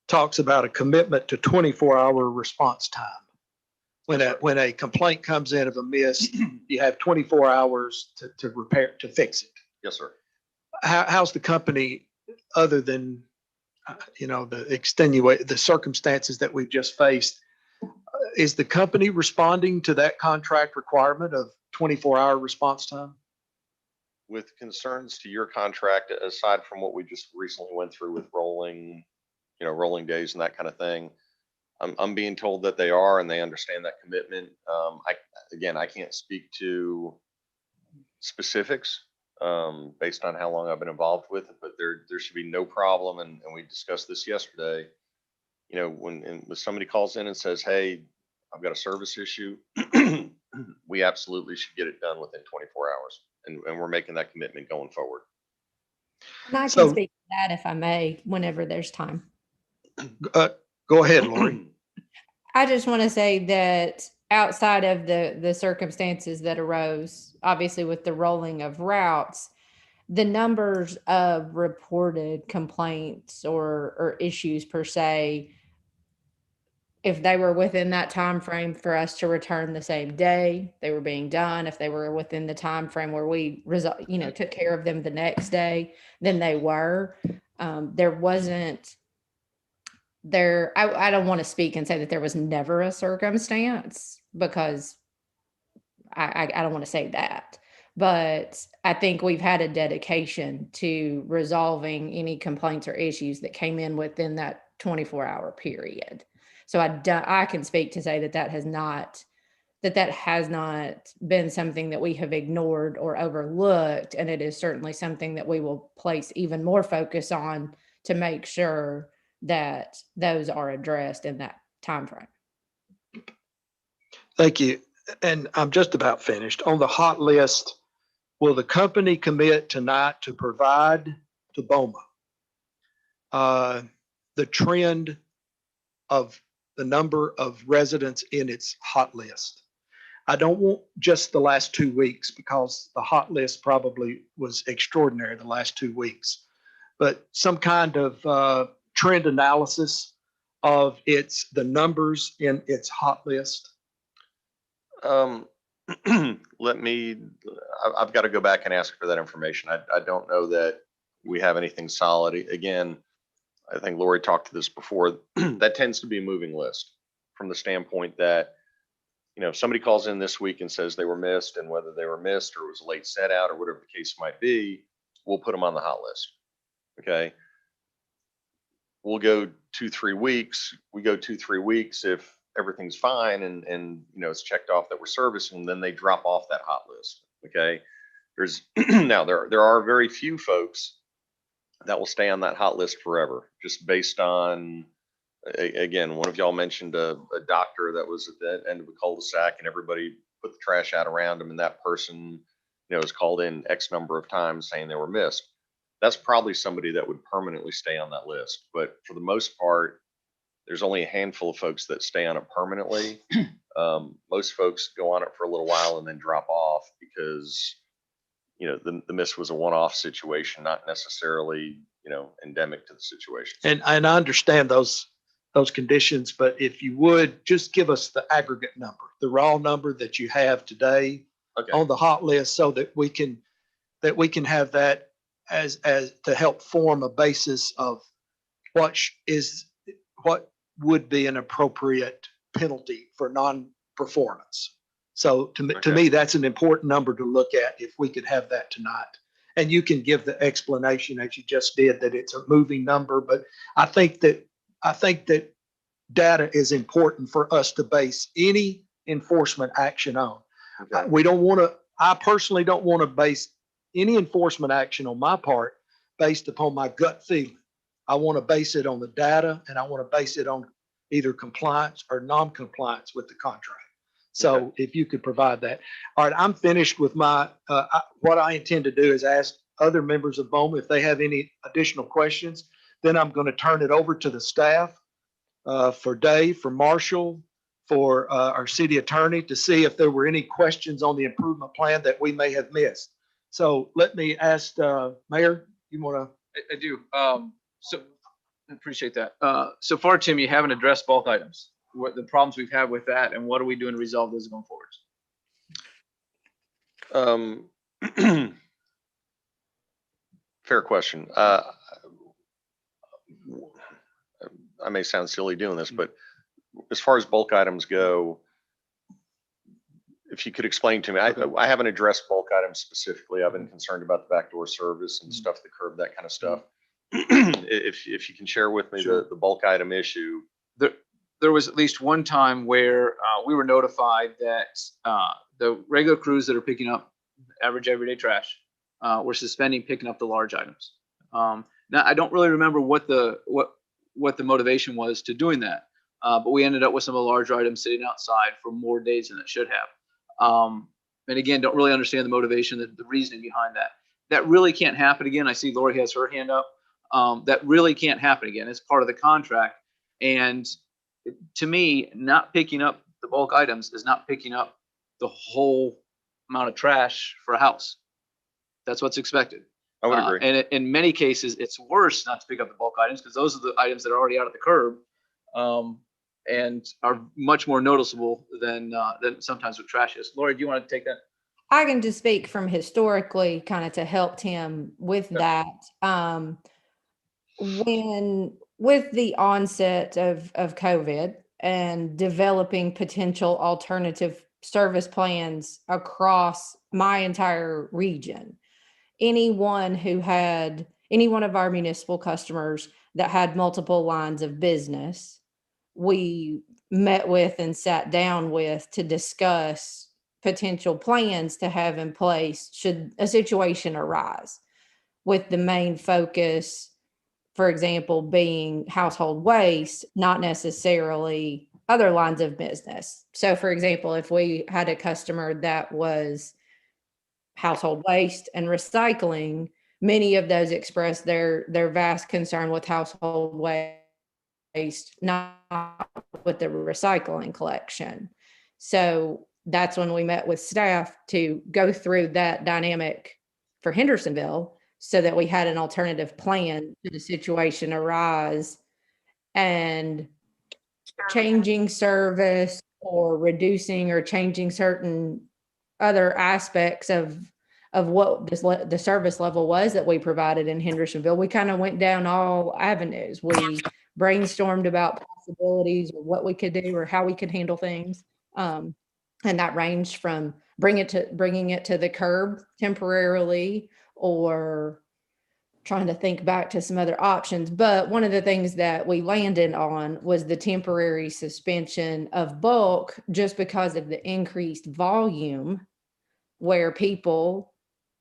talks about a commitment to 24-hour response time. When a complaint comes in of a miss, you have 24 hours to repair, to fix it. Yes, sir. How's the company, other than, the circumstances that we've just faced, is the company responding to that contract requirement of 24-hour response time? With concerns to your contract, aside from what we just recently went through with rolling days and that kind of thing, I'm being told that they are, and they understand that commitment. I can't speak to specifics based on how long I've been involved with it, but there should be no problem. And we discussed this yesterday. When somebody calls in and says, "Hey, I've got a service issue," we absolutely should get it done within 24 hours. And we're making that commitment going forward. And I can So- speak to that if I may, whenever there's time. Go ahead, Lori. I just want to say that outside of the circumstances that arose, obviously with the rolling of routes, the numbers of reported complaints or issues per se, if they were within that time frame for us to return the same day they were being done, if they were within the time frame where we took care of them the next day, then they were. There wasn't there. I don't want to speak and say that there was never a circumstance, because I don't want to say that. But I think we've had a dedication to resolving any complaints or issues that came in within that 24-hour period. So I can speak to say that has not been something that we have ignored or overlooked. And it is certainly something that we will place even more focus on to make sure that those are addressed in that time frame. Thank you. And I'm just about finished. On the hot list, will the company commit tonight to provide to BOMA the trend of the number of residents in its hot list? I don't want just the last 2 weeks, because the hot list probably was extraordinary the last 2 weeks, but some kind of trend analysis of the numbers in its hot list. I've got to go back and ask for that information. I don't know that we have anything solid. Again, I think Lori talked to this before. That tends to be a moving list, from the standpoint that, if somebody calls in this week and says they were missed, and whether they were missed or it was a late set out or whatever the case might be, we'll put them on the hot list. Okay. We'll go 2-3 weeks. We go 2-3 weeks if everything's fine and it's checked off that we're servicing, then they drop off that hot list. Okay. There's now there are very few folks that will stay on that hot list forever, just based on, again, one of y'all mentioned a doctor that was at the end of a cul-de-sac and everybody put the trash out around him, and that person, was called in X number of times saying they were missed. That's probably somebody that would permanently stay on that list. But for the most part, there's only a handful of folks that stay on it permanently. Most folks go on it for a little while and then drop off because, the miss was a one-off situation, not necessarily, endemic to the situation. And I understand those conditions, but if you would, just give us the aggregate number, the raw number that you have today Okay. on the hot list so that we can have that as to help form a basis of what would be an appropriate penalty for non-performance. So to me, that's an important number to look at if we could have that tonight. And you can give the explanation as you just did that it's a moving number, but I think that data is important for us to base any enforcement action on. Okay. I personally don't want to base any enforcement action on my part based upon my gut feeling. I want to base it on the data, and I want to base it on either compliance or non-compliance with the contract. So if you could provide that. All right, I'm finished with what I intend to do is ask other members of BOMA if they have any additional questions. Then I'm going to turn it over to the staff for Dave, for Marshall, for our city attorney to see if there were any questions on the improvement plan that we may have missed. So let me ask, Mayor, you want to? I do. So I appreciate that. So far, Tim, you haven't addressed bulk items, what the problems we've had with that, and what are we doing to resolve those going forward? Fair question. I may sound silly doing this, but as far as bulk items go, if you could explain to me, I haven't addressed bulk items specifically. I've been concerned about the backdoor service and stuff, the curb, that kind of stuff. If you can share with me Sure. the bulk item issue. There was at least one time where we were notified that the regular crews that are picking up average everyday trash were suspending picking up the large items. Now I don't really remember what the motivation was to doing that, but we ended up with some of the larger items sitting outside for more days than it should have. And again, don't really understand the motivation, the reasoning behind that. That really can't happen again. I see Lori has her hand up. That really can't happen again. It's part of the contract. And to me, not picking up the bulk items is not picking up the whole amount of trash for a house. That's what's expected. I would agree. And in many cases, it's worse not to pick up the bulk items because those are the items that are already out at the curb and are much more noticeable than sometimes with trash is. Lori, do you want to take that? I can just speak from historically kind of to help Tim with that. When with the onset of COVID and developing potential alternative service plans across my entire region, any one of our municipal customers that had multiple lines of business, we met with and sat down with to discuss potential plans to have in place should a situation arise, with the main focus, for example, being household waste, not necessarily other lines of business. So for example, if we had a customer that was household waste and recycling, many of those expressed their vast concern with household waste, not with the recycling collection. So that's when we met with staff to go through that dynamic for Hendersonville so that we had an alternative plan to the situation arise, and changing service or reducing or changing certain other aspects of what the service level was that we provided in Hendersonville. We kind of went down all avenues. We brainstormed about possibilities or what we could do or how we could handle things. And that ranged from bringing it to the curb temporarily, or trying to think back to some other options. But one of the things that we landed on was the temporary suspension of bulk, just because of the increased volume, where people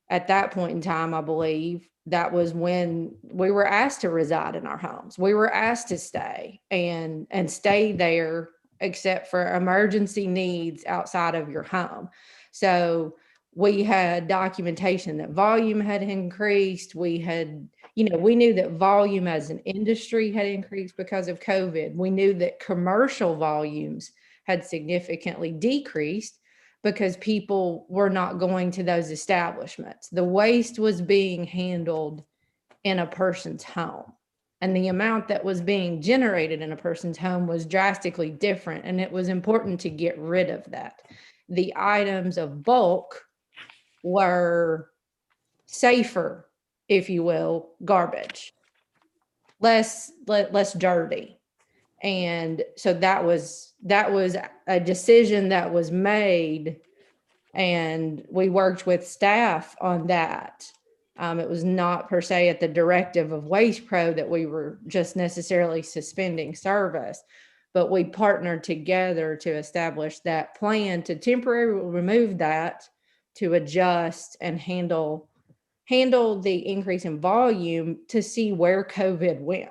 at that point in time, I believe that was when we were asked to reside in our homes. We were asked to stay and stay there except for emergency needs outside of your home. So we had documentation that volume had increased. We knew that volume as an industry had increased because of COVID. We knew that commercial volumes had significantly decreased, because people were not going to those establishments. The waste was being handled in a person's home. And the amount that was being generated in a person's home was drastically different. And it was important to get rid of that. The items of bulk were safer, if you will, garbage, less dirty. And so that was a decision that was made, and we worked with staff on that. It was not per se at the directive of Waste Pro that we were just necessarily suspending service, but we partnered together to establish that plan to temporarily remove that, to adjust and handle the increase in volume to see where COVID went.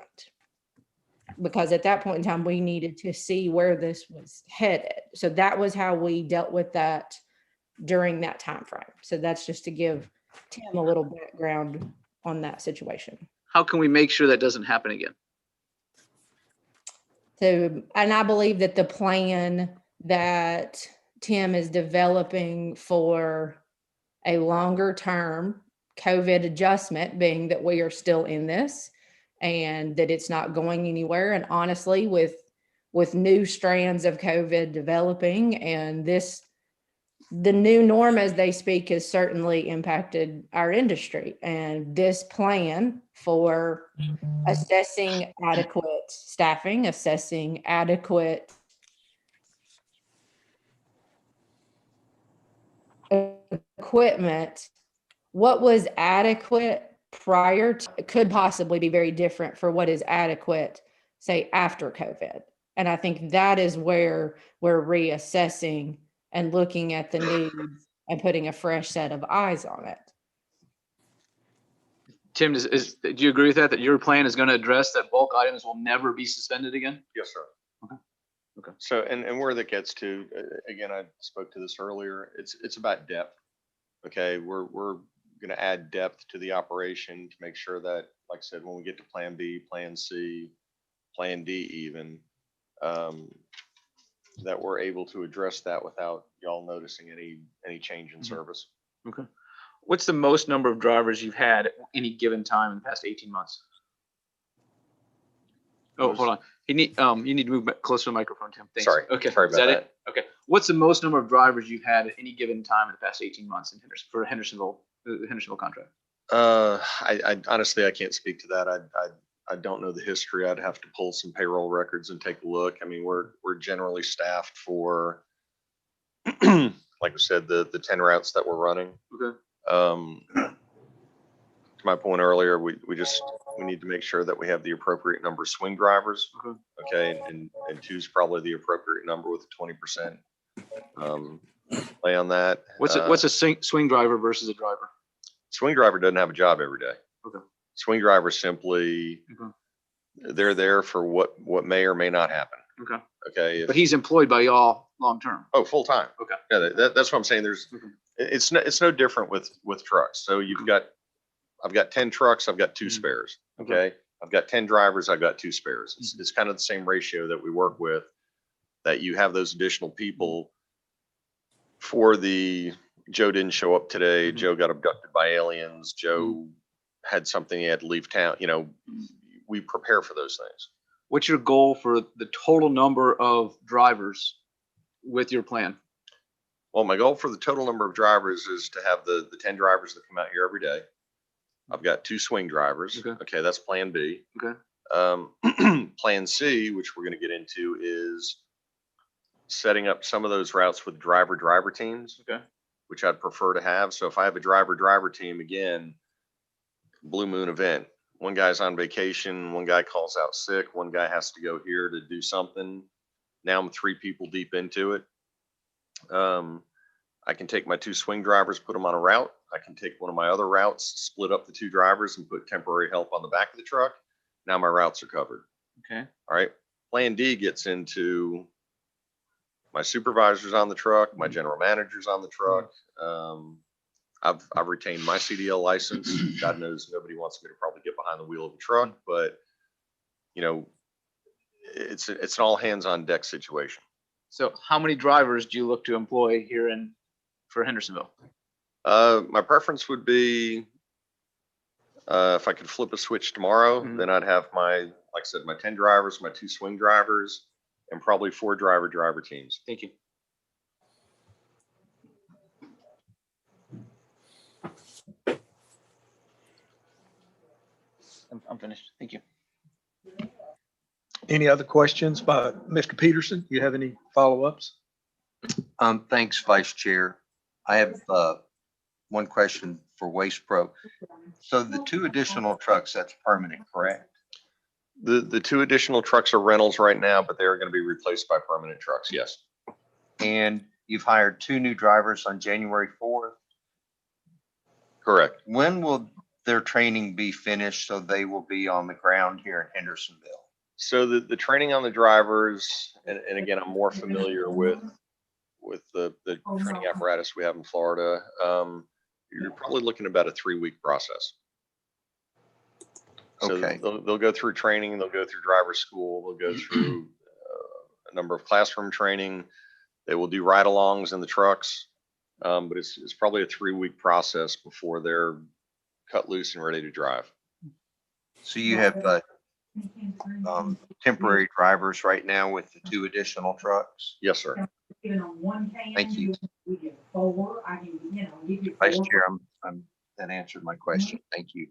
Because at that point in time, we needed to see where this was headed. So that was how we dealt with that during that time frame. So that's just to give Tim a little background on that situation. How can we make sure that doesn't happen again? So, and I believe that the plan that Tim is developing for a longer term COVID adjustment, being that we are still in this and that it's not going anywhere. And honestly, with new strands of COVID developing, and the new norm, as they speak, has certainly impacted our industry. And this plan for assessing adequate staffing, assessing adequate equipment, what was adequate prior to could possibly be very different for what is adequate, say, after COVID. And I think that is where we're reassessing and looking at the needs and putting a fresh set of eyes on it. Tim, do you agree with that your plan is going to address that bulk items will never be suspended again? Yes, sir. Okay. So, and where that gets to, again, I spoke to this earlier, it's about depth. Okay, we're going to add depth to the operation to make sure that, like I said, when we get to plan B, plan C, plan D even, that we're able to address that without y'all noticing any change in service. Okay. What's the most number of drivers you've had at any given time in the past 18 months? Oh, hold on. You need to move back closer to the microphone, Tim. Thanks. Sorry. Okay. Sorry Is about that that. it? Okay. What's the most number of drivers you've had at any given time in the past 18 months in for Hendersonville, the Hendersonville contract? I honestly, I can't speak to that. I don't know the history. I'd have to pull some payroll records and take a look. I mean, we're generally staffed for, like I said, the 10 routes that we're running. Okay. To my point earlier, we need to make sure that we have the appropriate number of swing drivers. Okay, and 2 is probably the appropriate number with a 20% play on that. What's a swing driver versus a driver? Swing driver doesn't have a job every day. Okay. Swing driver simply, they're there for what may or may not happen. Okay. Okay. But he's employed by y'all long term. Oh, full time. Okay. Yeah, that's what I'm saying. It's no different with trucks. So I've got 10 trucks. I've got 2 spares. Okay. I've got 10 drivers. I've got 2 spares. It's kind of the same ratio that we work with, that you have those additional people for the Joe didn't show up today. Joe got abducted by aliens. Joe had something, he had to leave town. We prepare for those things. What's your goal for the total number of drivers with your plan? Well, my goal for the total number of drivers is to have the 10 drivers that come out here every day. I've got 2 swing drivers. Okay, that's plan B. Okay. Plan C, which we're going to get into, is setting up some of those routes with driver teams. Okay. Which I'd prefer to have. So if I have a driver team, again, blue moon event, one guy's on vacation, one guy calls out sick, one guy has to go here to do something. Now I'm 3 people deep into it. I can take my 2 swing drivers, put them on a route. I can take one of my other routes, split up the 2 drivers and put temporary help on the back of the truck. Now my routes are covered. Okay. All right. Plan D gets into my supervisor's on the truck, my general manager's on the truck. I've retained my CDL license. God knows nobody wants me to probably get behind the wheel of a truck, but it's an all hands on deck situation. So how many drivers do you look to employ here in for Hendersonville? My preference would be, if I could flip a switch tomorrow, Mhm. then I'd have like I said, my 10 drivers, my 2 swing drivers, and probably 4 driver teams. Thank you. I'm finished. Thank you. Any other questions by Mr. Peterson? You have any follow-ups? Thanks, Vice Chair. I have, one question for Waste Pro. So the 2 additional trucks, that's permanent, correct? The 2 additional trucks are rentals right now, but they are going to be replaced by permanent trucks. Yes. And you've hired 2 new drivers on January 4th. Correct. When will their training be finished so they will be on the ground here in Hendersonville? So the training on the drivers, and again, I'm more familiar with the training apparatus we have in Florida. You're probably looking at about a 3-week process. So Okay. they'll go through training, they'll go through driver school, they'll go through a number of classroom training. They will do ride-alongs in the trucks, but it's probably a 3-week process before they're cut loose and ready to drive. So you have, temporary drivers right now with the 2 additional trucks? Yes, sir. Thank you. Vice Chair, that answered my question. Thank you.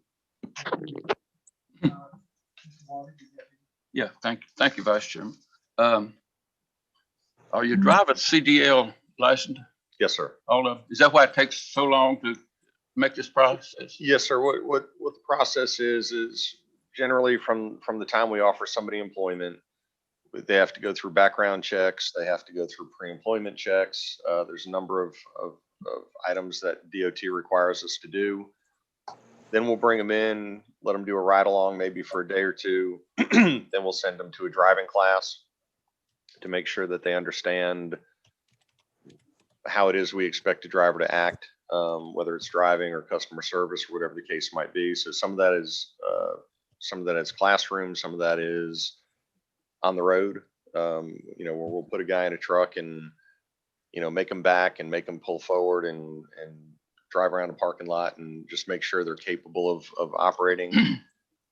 Yeah, thank you, Vice Chairman. Are your drivers CDL licensed? Yes, sir. All of, is that why it takes so long to make this process? Yes, sir. What the process is generally from the time we offer somebody employment, they have to go through background checks. They have to go through pre-employment checks. There's a number of items that DOT requires us to do. Then we'll bring them in, let them do a ride along maybe for a day or 2. Then we'll send them to a driving class to make sure that they understand how it is we expect a driver to act, whether it's driving or customer service or whatever the case might be. So some of that is classroom, some of that is on the road, where we'll put a guy in a truck and, make them back and make them pull forward and drive around a parking lot and just make sure they're capable of operating.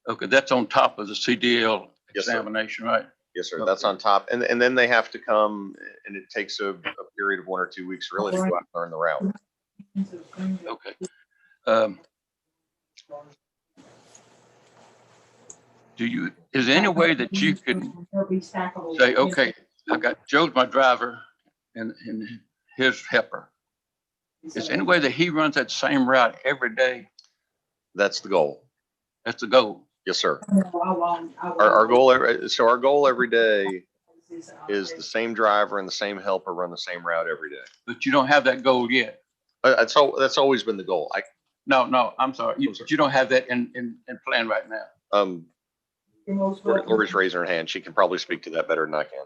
Okay, that's on top of the CDL Yes, sir. examination, right? Yes, sir. That's on top. And then they have to come, and it takes a period of 1 or 2 weeks really to go out and learn the route. Okay. Is there any way that you can say, okay, I got Joe's my driver and his helper. Is there any way that he runs that same route every day? That's the goal. That's the goal. Yes, sir. Our goal every day is the same driver and the same helper run the same route every day. But you don't have that goal yet. That's always been the goal. No, I'm sorry. You don't have that in plan right now. Lori's raising her hand. She can probably speak to that better than I can.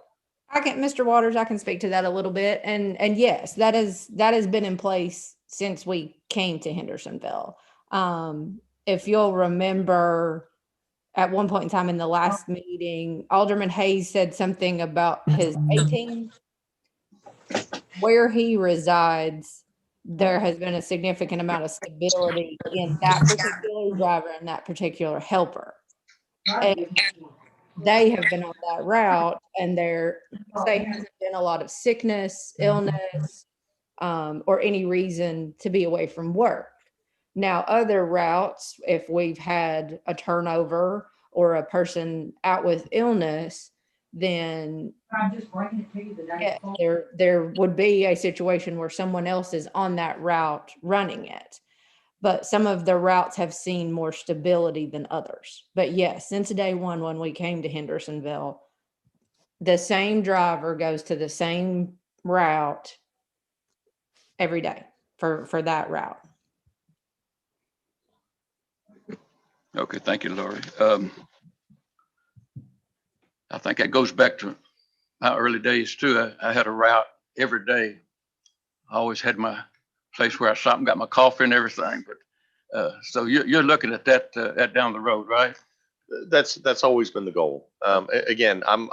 Mr. Waters, I can speak to that a little bit. And yes, that has been in place since we came to Hendersonville. If you'll remember, at one point in time in the last meeting, Alderman Hayes said something about his 18. Where he resides, there has been a significant amount of stability in that particular driver and that particular helper. And they have been on that route, and there hasn't been a lot of sickness, illness, or any reason to be away from work. Now, other routes, if we've had a turnover or a person out with illness, then there would be a situation where someone else is on that route running it. But some of the routes have seen more stability than others. But yes, since day one, when we came to Hendersonville, the same driver goes to the same route every day for that route. Okay, thank you, Lori. I think that goes back to my early days too. I had a route every day. I always had my place where I stopped and got my coffee and everything. But so you're looking at that down the road, right? That's always been the goal. Again, I'm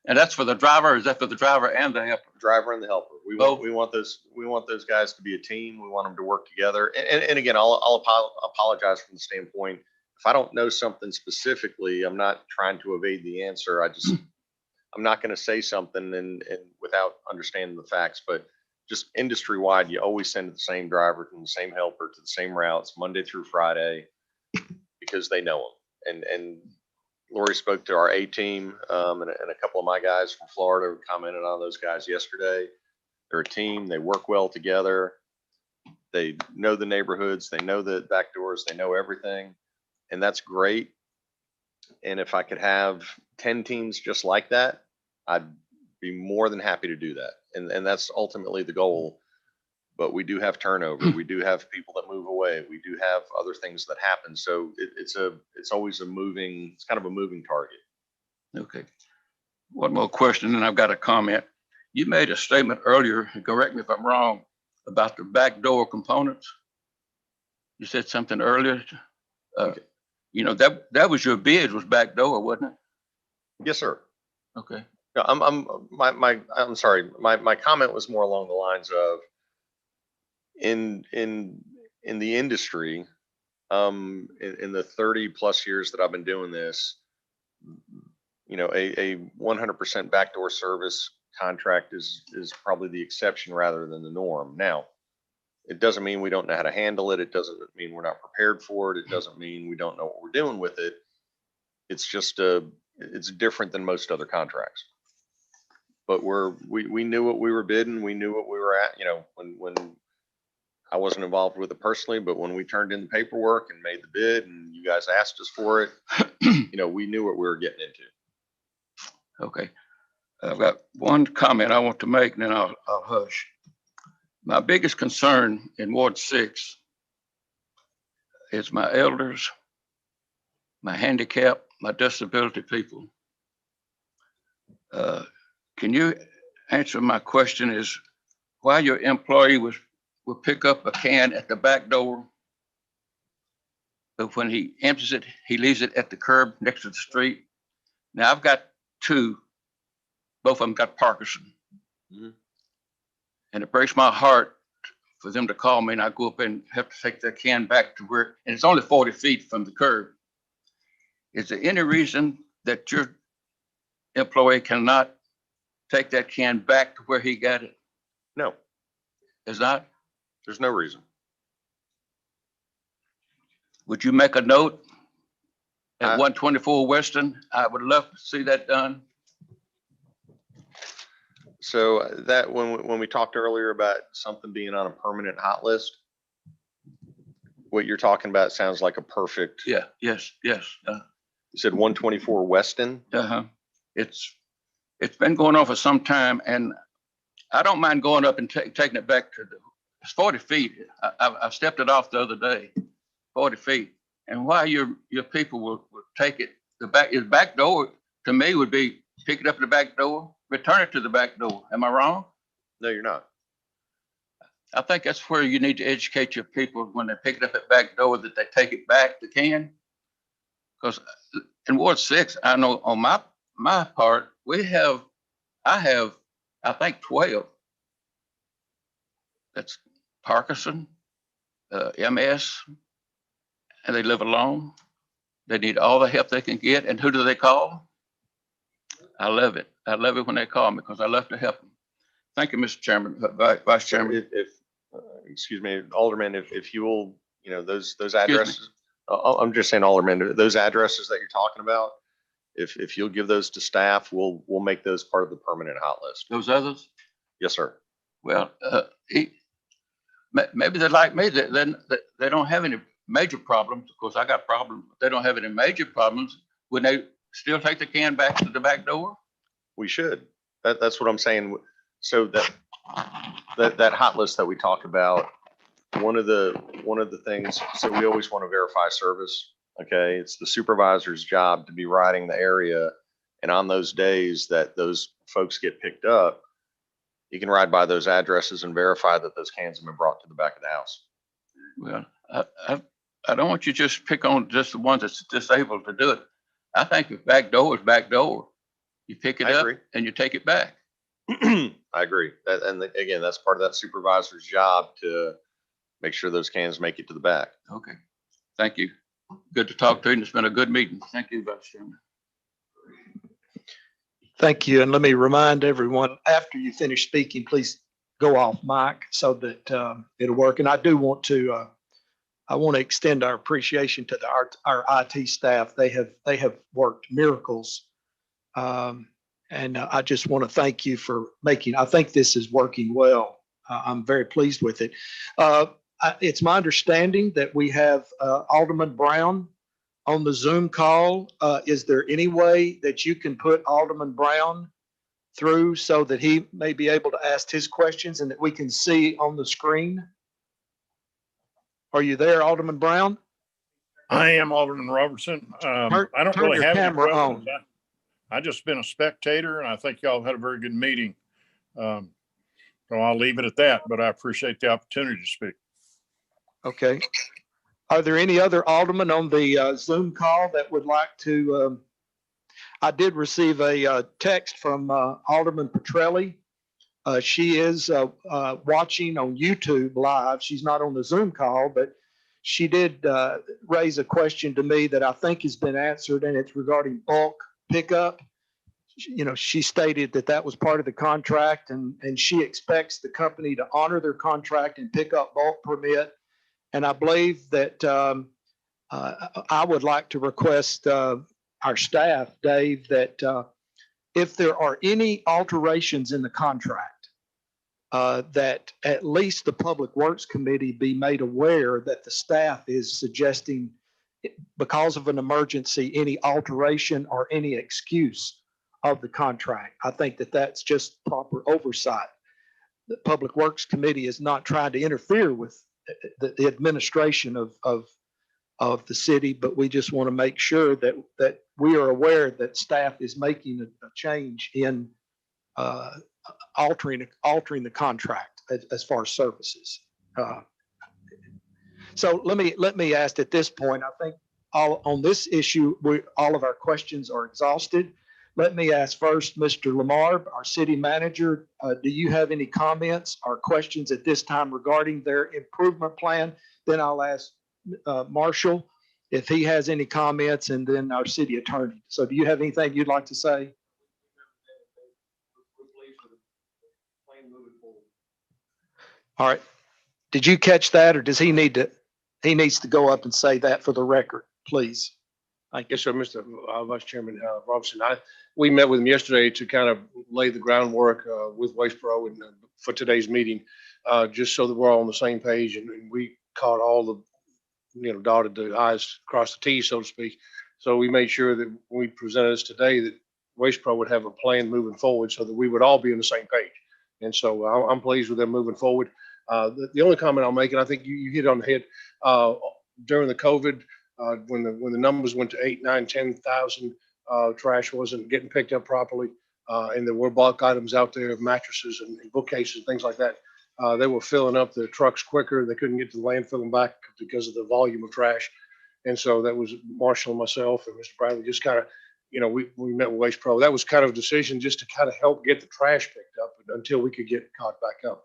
and that's for the driver. Or is that for the driver and the helper? Driver and the helper. We Both. want those guys to be a team. We want them to work together. And again, I'll apologize from the standpoint. If I don't know something specifically, I'm not trying to evade the answer. I'm not going to say something and without understanding the facts, but just industry wide, you always send the same driver and the same helper to the same routes Monday through Friday because they know them. And Lori spoke to our A team, and a couple of my guys from Florida commented on those guys yesterday. They're a team. They work well together. They know the neighborhoods. They know the back doors. They know everything. And that's great. And if I could have 10 teams just like that, I'd be more than happy to do that. And that's ultimately the goal. But we do have turnover. We do have people that move away. We do have other things that happen. So it's always it's kind of a moving target. Okay. One more question, and I've got a comment. You made a statement earlier, correct me if I'm wrong, about the backdoor components. You said something earlier. Okay. You know, that was your bid, was backdoor, wasn't it? Yes, sir. Okay. No, I'm sorry. My comment was more along the lines of in the industry, in the 30 plus years that I've been doing this, you know, a 100% backdoor service contract is probably the exception rather than the norm. Now, it doesn't mean we don't know how to handle it. It doesn't mean we're not prepared for it. It doesn't mean we don't know what we're doing with it. It's just it's different than most other contracts. But we knew what we were bidding. We knew what we were at, you know, when I wasn't involved with it personally, but when we turned in the paperwork and made the bid and you guys asked us for it, you know, we knew what we were getting into. Okay. I've got one comment I want to make, and then I'll hush. My biggest concern in Ward 6 is my elders, my handicap, my disability people. Can you answer my question is why your employee will pick up a can at the back door, but when he empties it, he leaves it at the curb next to the street? Now I've got two, both of them got Parkinson. Mhm. And it breaks my heart for them to call me and I go up and have to take that can back to where, and it's only 40 feet from the curb. Is there any reason that your employee cannot take that can back to where he got it? No, Is not? there's no reason. Would you make a note at I- 124 Western? I would love to see that done. So that when we talked earlier about something being on a permanent hot list, what you're talking about sounds like a perfect. Yeah, yes. You said 124 Weston. It's been going on for some time, and I don't mind going up and taking it back to it's 40 feet. I stepped it off the other day, 40 feet. And why your people will take it, his back door to me would be pick it up at the back door, return it to the back door. Am I wrong? No, you're not. I think that's where you need to educate your people when they pick it up at back door that they take it back, the can. Because in Ward 6, I know on my part, I have, I think 12. That's Parkinson, MS, and they live alone. They need all the help they can get. And who do they call? I love it. I love it when they call me because I love to help them. Thank you, Mr. Chairman, Vice Chairman. Excuse me, Alderman, if you will, you know, those addresses, I'm just saying, Alderman, those addresses that you're talking about, if you'll give those to staff, we'll make those part of the permanent hot list. Those others? Yes, sir. Well, maybe they're like me. They don't have any major problems. Of course, I got problems. But they don't have any major problems. Would they still take the can back to the back door? We should. That's what I'm saying. So that hot list that we talked about, one of the things, so we always want to verify service. Okay. It's the supervisor's job to be riding the area. And on those days that those folks get picked up, you can ride by those addresses and verify that those cans have been brought to the back of the house. Well, I don't want you to just pick on just the ones that's disabled to do it. I think if back door is back door, you pick it I up agree. and you take it back. I agree. And again, that's part of that supervisor's job to make sure those cans make it to the back. Okay, thank you. Good to talk to you, and it's been a good meeting. Thank you, Vice Chairman. Thank you. And let me remind everyone, after you finish speaking, please go off mic so that it'll work. And I do want to, I want to extend our appreciation to our IT staff. They have worked miracles. And I just want to thank you for I think this is working well. I'm very pleased with it. It's my understanding that we have Alderman Brown on the Zoom call. Is there any way that you can put Alderman Brown through so that he may be able to ask his questions and that we can see on the screen? Are you there, Alderman Brown? I am Alderman Robertson. Turn I don't your really have any camera questions. on. I just been a spectator, and I think y'all had a very good meeting. So I'll leave it at that, but I appreciate the opportunity to speak. Okay. Are there any other aldermen on the Zoom call that would like to? I did receive a text from Alderman Petrelli. She is watching on YouTube live. She's not on the Zoom call, but she did raise a question to me that I think has been answered, and it's regarding bulk pickup. You know, she stated that that was part of the contract, and she expects the company to honor their contract and pick up bulk permit. And I believe that I would like to request our staff, Dave, that if there are any alterations in the contract, that at least the Public Works Committee be made aware that the staff is suggesting, because of an emergency, any alteration or any excuse of the contract. I think that that's just proper oversight. The Public Works Committee is not trying to interfere with the administration of the city, but we just want to make sure that we are aware that staff is making a change in altering the contract as far as services. So let me ask at this point, I think on this issue, all of our questions are exhausted. Let me ask first, Mr. Lamar, our city manager, do you have any comments or questions at this time regarding their improvement plan? Then I'll ask Marshall if he has any comments, and then our city attorney. So do you have anything you'd like to say? All right. Did you catch that, or does he need to? He needs to go up and say that for the record, please. Yes, sir, Mr. Vice Chairman Robinson. We met with him yesterday to kind of lay the groundwork with Waste Pro and for today's meeting, just so that we're all on the same page, and we caught all the, dotted the I's, crossed the T's, so to speak. So we made sure that when we presented this today, that Waste Pro would have a plan moving forward so that we would all be on the same page. And so I'm pleased with them moving forward. The only comment I'll make, and I think you hit on the head, during the COVID, when the numbers went to 8, 9, 10,000, trash wasn't getting picked up properly, and there were bulk items out there of mattresses and bookcases, things like that. They were filling up the trucks quicker. They couldn't get to the landfill and back because of the volume of trash. And so that was Marshall and myself and Mr. Bradley just kind of, we met with Waste Pro. That was kind of a decision just to kind of help get the trash picked up until we could get it caught back up.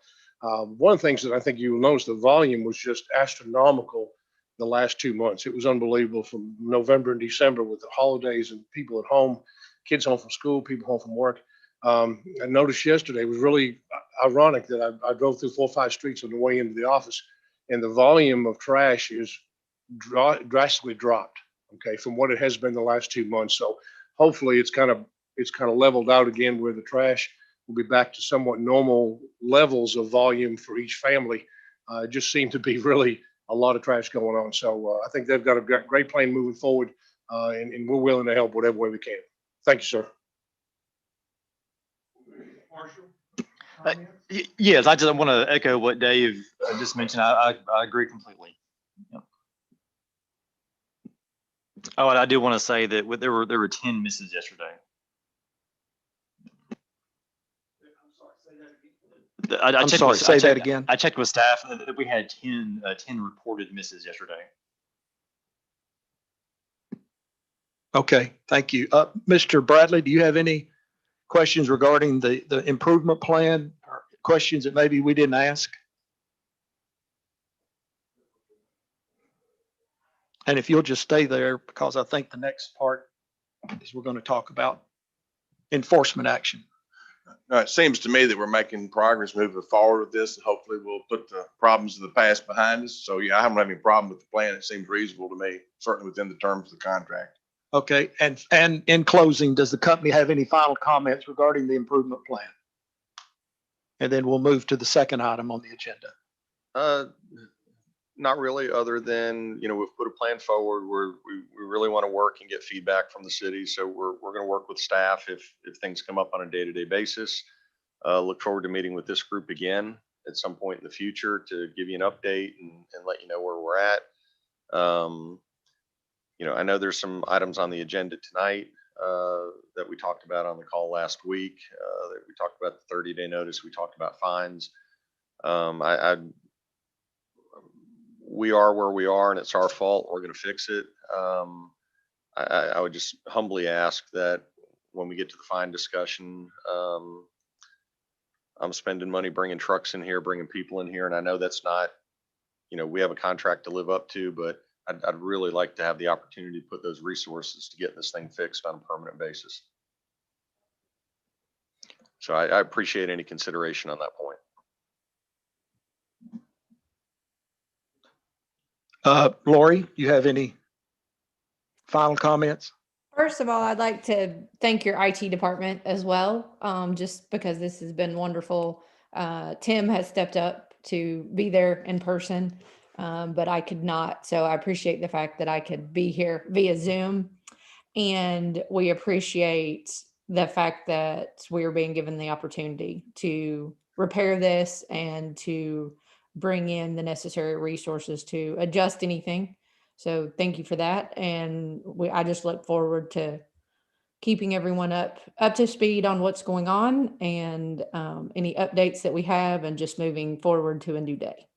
One of the things that I think you will notice, the volume was just astronomical the last 2 months. It was unbelievable from November and December with the holidays and people at home, kids home from school, people home from work. I noticed yesterday, it was really ironic that I drove through 4 or 5 streets on the way into the office, and the volume of trash is drastically dropped, okay, from what it has been the last 2 months. So hopefully it's kind of leveled out again, where the trash will be back to somewhat normal levels of volume for each family. It just seemed to be really a lot of trash going on. So I think they've got a great plan moving forward, and we're willing to help whatever way we can. Thank you, sir. Yes, I just want to echo what Dave just mentioned. I agree completely. Yep. Oh, and I do want to say that there were 10 misses yesterday. I'm sorry, say that again. I checked with staff that we had 10 reported misses yesterday. Okay, thank you. Mr. Bradley, do you have any questions regarding the improvement plan, or questions that maybe we didn't ask? And if you'll just stay there, because I think the next part is we're going to talk about enforcement action. No, it seems to me that we're making progress moving forward with this, and hopefully we'll put the problems of the past behind us. So yeah, I don't have any problem with the plan. It seems reasonable to me, certainly within the terms of the contract. Okay, and in closing, does the company have any final comments regarding the improvement plan? And then we'll move to the second item on the agenda. Not really, other than, we've put a plan forward where we really want to work and get feedback from the city. So we're going to work with staff if things come up on a day-to-day basis. Look forward to meeting with this group again at some point in the future to give you an update and let you know where we're at. I know there's some items on the agenda tonight that we talked about on the call last week. That we talked about the 30-day notice. We talked about fines. We are where we are, and it's our fault. We're going to fix it. I would just humbly ask that when we get to the fine discussion, I'm spending money bringing trucks in here, bringing people in here, and I know that's not, we have a contract to live up to, but I'd really like to have the opportunity to put those resources to get this thing fixed on a permanent basis. So I appreciate any consideration on that point. Lori, you have any final comments? First of all, I'd like to thank your IT department as well, just because this has been wonderful. Tim has stepped up to be there in person, but I could not. So I appreciate the fact that I could be here via Zoom. And we appreciate the fact that we are being given the opportunity to repair this and to bring in the necessary resources to adjust anything. So thank you for that. And I just look forward to keeping everyone up to speed on what's going on and any updates that we have, and just moving forward to a new day.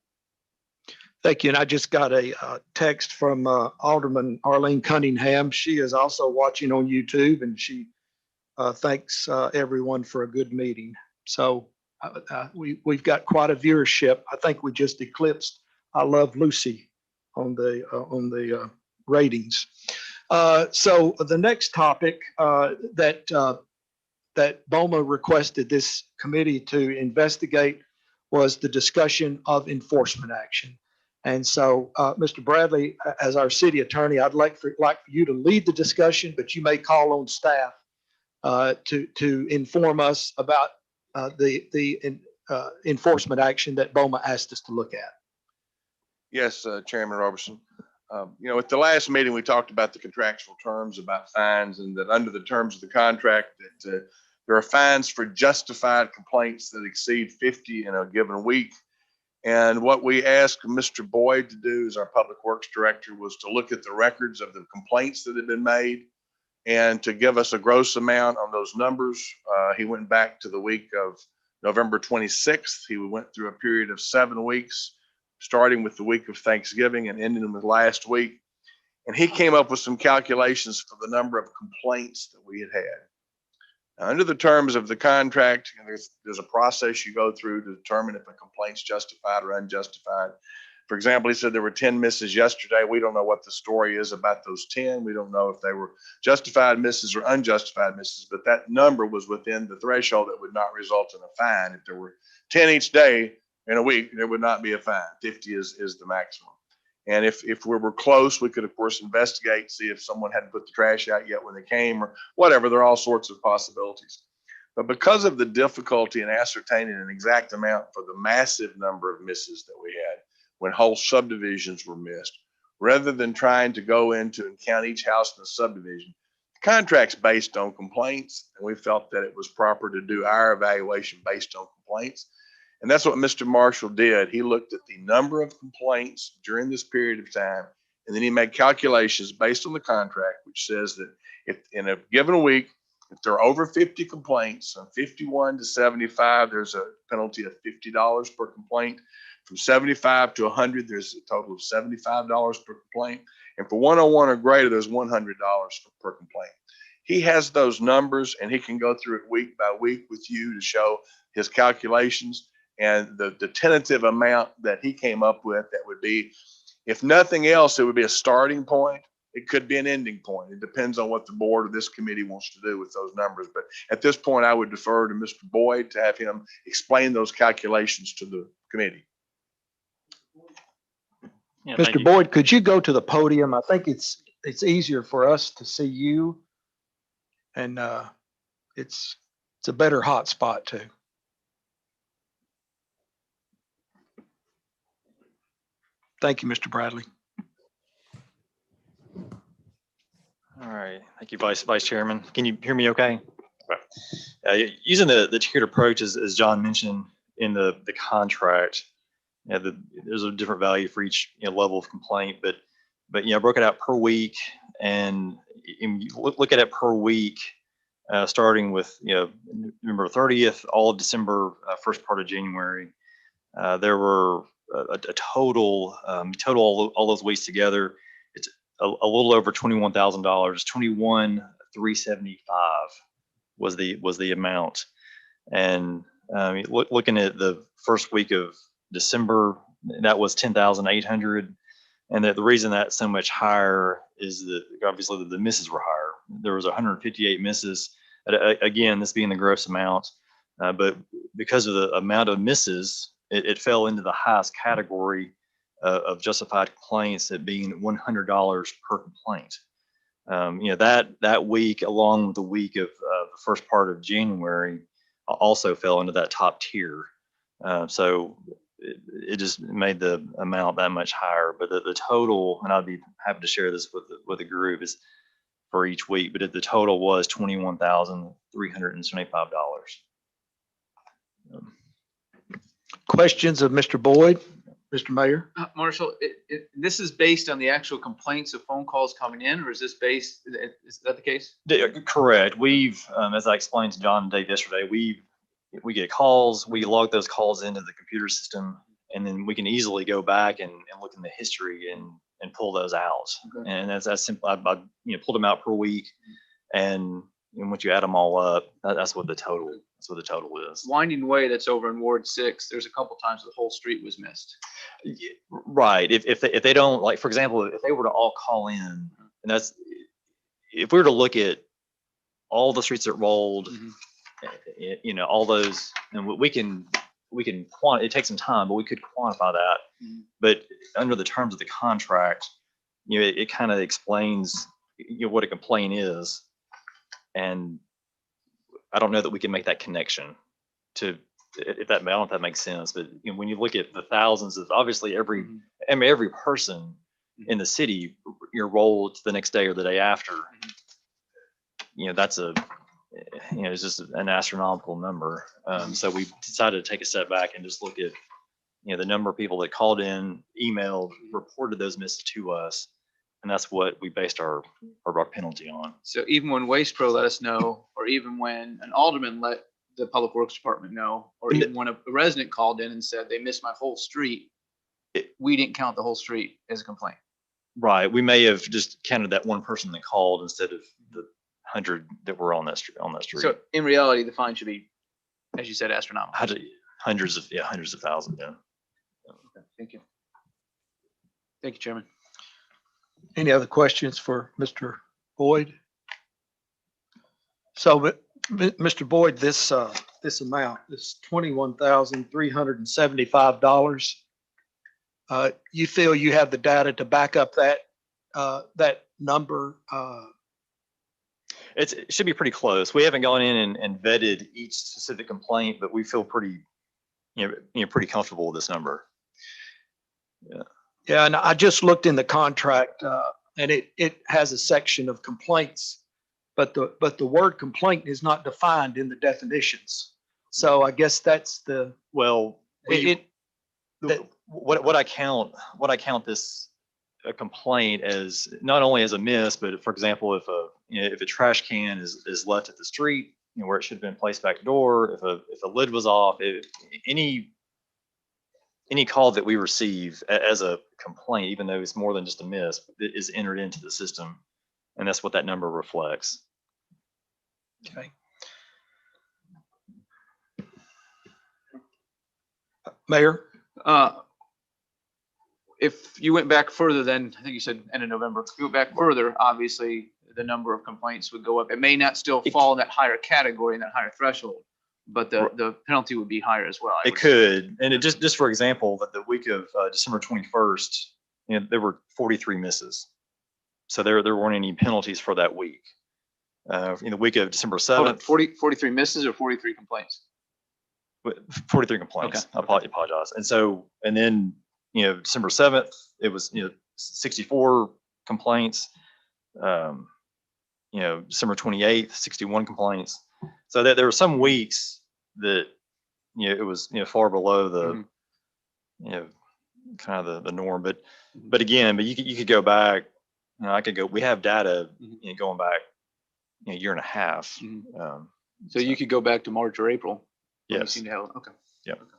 Thank you. And I just got a text from Alderman Arlene Cunningham. She is also watching on YouTube, and she thanks everyone for a good meeting. So we've got quite a viewership. I think we just eclipsed I Love Lucy on the ratings. So the next topic that BOMA requested this committee to investigate was the discussion of enforcement action. And so, Mr. Bradley, as our city attorney, I'd like for you to lead the discussion, but you may call on staff to inform us about the enforcement action that BOMA asked us to look at. Yes, Chairman Robertson. At the last meeting, we talked about the contractual terms about fines, and that under the terms of the contract that there are fines for justified complaints that exceed 50 in a given week. And what we asked Mr. Boyd to do as our Public Works Director was to look at the records of the complaints that had been made and to give us a gross amount on those numbers. He went back to the week of November 26th. He went through a period of 7 weeks, starting with the week of Thanksgiving and ending with last week. And he came up with some calculations for the number of complaints that we had had. Now, under the terms of the contract, there's a process you go through to determine if a complaint's justified or unjustified. For example, he said there were 10 misses yesterday. We don't know what the story is about those 10. We don't know if they were justified misses or unjustified misses, but that number was within the threshold that would not result in a fine. If there were 10 each day in a week, there would not be a fine. 50 is the maximum. And if we were close, we could, of course, investigate, see if someone hadn't put the trash out yet when they came or whatever. There are all sorts of possibilities. But because of the difficulty in ascertaining an exact amount for the massive number of misses that we had when whole subdivisions were missed, rather than trying to go into and count each house in the subdivision, the contract's based on complaints, and we felt that it was proper to do our evaluation based on complaints. And that's what Mr. Marshall did. He looked at the number of complaints during this period of time, and then he made calculations based on the contract, which says that if in a given week, if there are over 50 complaints, from 51 to 75, there's a penalty of $50 per complaint. From 75 to 100, there's a total of $75 per complaint. And for 101 or greater, there's $100 per complaint. He has those numbers and he can go through it week by week with you to show his calculations and the tentative amount that he came up with. That would be, if nothing else, it would be a starting point. It could be an ending point. It depends on what the board or this committee wants to do with those numbers. But at this point, I would defer to Mr. Boyd to have him explain those calculations to the committee. Yeah, thank Mr. you. Boyd, could you go to the podium? I think it's easier for us to see you. And it's a better hot spot too. Thank you, Mr. Bradley. All right, thank you, Vice Chairman. Can you hear me okay? Using the tiered approach, as John mentioned in the contract, there's a different value for each level of complaint, but I broke it out per week, and you look at it per week, starting with November 30th, all of December, first part of January. There were a total all those weeks together. It's a little over $21,000. $21,375 was the amount. And looking at the first week of December, that was 10,800. And the reason that's so much higher is that obviously the misses were higher. There was 158 misses. Again, this being the gross amount, but because of the amount of misses, it fell into the highest category of justified complaints at being $100 per complaint. That week, along with the week of the first part of January, also fell into that top tier. So it just made the amount that much higher. But the total, and I'd be happy to share this with the group, is for each week, but the total was $21,375. Questions of Mr. Boyd, Mr. Mayor? Marshall, this is based on the actual complaints of phone calls coming in, or is this based, is that the case? Correct. We've, as I explained to John and Dave yesterday, we get calls, we log those calls into the computer system, and then we can easily go back and look in the history and pull those out. Okay. And that's simple. I pulled them out per week, and once you add them all up, that's what the total is. Winding Way, that's over in Ward 6. There's a couple times the whole street was missed. Right. If they don't, like, for example, if they were to all call in, and if we were to look at all the streets that rolled, all those, and we can it takes some time, but we could quantify that. But under the terms of the contract, it kind of explains what a complaint is, and I don't know that we can make that connection to I don't know if that makes sense, but when you look at the thousands of, obviously every person in the city, you're rolled the next day or the day after, that's it's just an astronomical number. So we decided to take a step back and just look at, the number of people that called in, emailed, reported those misses to us. And that's what we based our penalty on. So even when Waste Pro let us know, or even when an alderman let the Public Works Department know, or even when a resident called in and said they missed my whole street, we didn't count the whole street as a complaint. Right. We may have just counted that one person that called instead of the 100 that were on that street. So in reality, the fine should be, as you said, astronomical. Hundreds of thousands. Yeah. Okay, thank you. Thank you, Chairman. Any other questions for Mr. Boyd? So, Mr. Boyd, this amount, this $21,375, you feel you have the data to back up that number? It should be pretty close. We haven't gone in and vetted each specific complaint, but we feel pretty comfortable with this number. Yeah. Yeah, and I just looked in the contract, and it has a section of complaints, but the word complaint is not defined in the definitions. So I guess that's the what I count this a complaint as not only as a miss, but for example, if a trash can is left at the street, where it should have been placed back door, if a lid was off, any call that we receive as a complaint, even though it's more than just a miss, is entered into the system, and that's what that number reflects. Okay. Mayor? If you went back further, then I think you said end of November, if you went back further, obviously the number of complaints would go up. It may not still fall in that higher category, in that higher threshold, but the penalty would be higher as well. I It would could, and it just for example, that the week of December 21st, there were 43 misses. So there weren't any penalties for that week. In the week of December Hold on, 7th, 43 misses or 43 complaints? 43 complaints. Okay. I apologize. And so, and then, December 7th, it was, 64 complaints. December 28th, 61 complaints. So there were some weeks that, it was, far below the, kind of the norm. But again, you could go back, we have data, going back a year and a half. So you could go back to March or April. when we Yes. seem to have- Okay. Yep. Okay.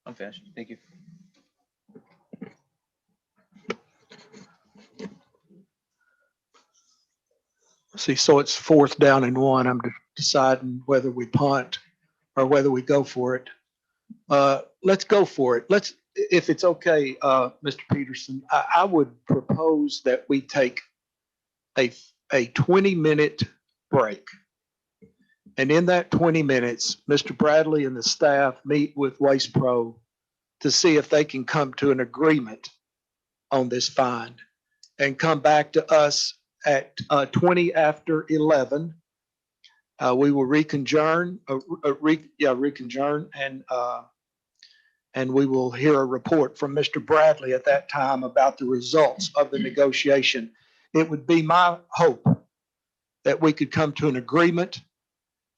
I'm finished. Thank you. See, so it's 4th down and 1. I'm deciding whether we punt or whether we go for it. Let's go for it. If it's okay, Mr. Peterson, I would propose that we take a 20-minute break. And in that 20 minutes, Mr. Bradley and the staff meet with Waste Pro to see if they can come to an agreement on this fine and come back to us at 20 after 11. We will reconvene, and we will hear a report from Mr. Bradley at that time about the results of the negotiation. It would be my hope that we could come to an agreement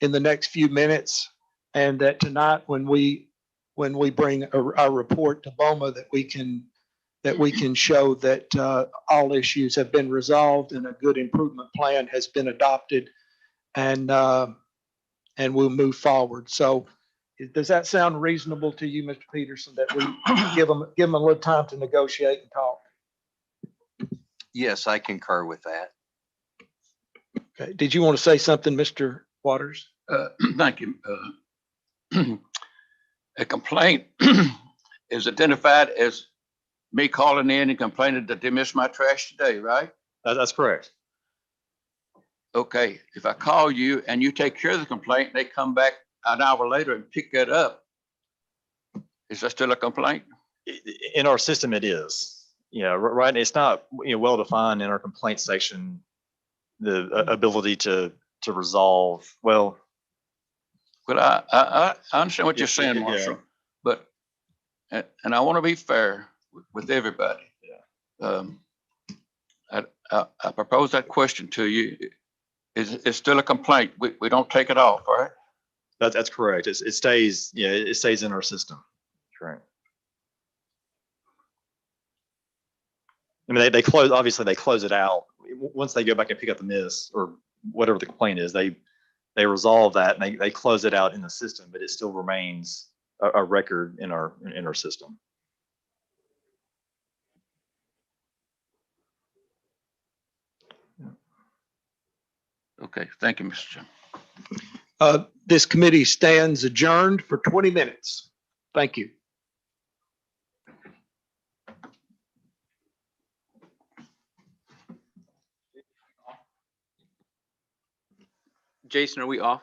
in the next few minutes, and that tonight, when we bring our report to BOMA, that we can show that all issues have been resolved and a good improvement plan has been adopted, and we'll move forward. So does that sound reasonable to you, Mr. Peterson, that we give them a little time to negotiate and talk? Yes, I concur with that. Okay. Did you want to say something, Mr. Waters? Thank you. A complaint is identified as me calling in and complaining that they missed my trash today, right? That's correct. Okay, if I call you and you take care of the complaint, they come back an hour later and pick that up, is that still a complaint? In our system, it is. Right. It's not, well defined in our complaint section, the ability to resolve. Well, I understand what you're saying, Yeah. Marshall, but, and I want to be fair with everybody. I propose that question to you. It's still a complaint. We don't take it off, right? that's correct. It stays, it stays in our system. Correct. I mean, obviously they close it out. Once they go back and pick up the miss or whatever the complaint is, they resolve that and they close it out in the system, but it still remains a record in our system. Okay, thank you, Mr. Chairman. This committee stands adjourned for 20 minutes. Thank you. Jason, are we off?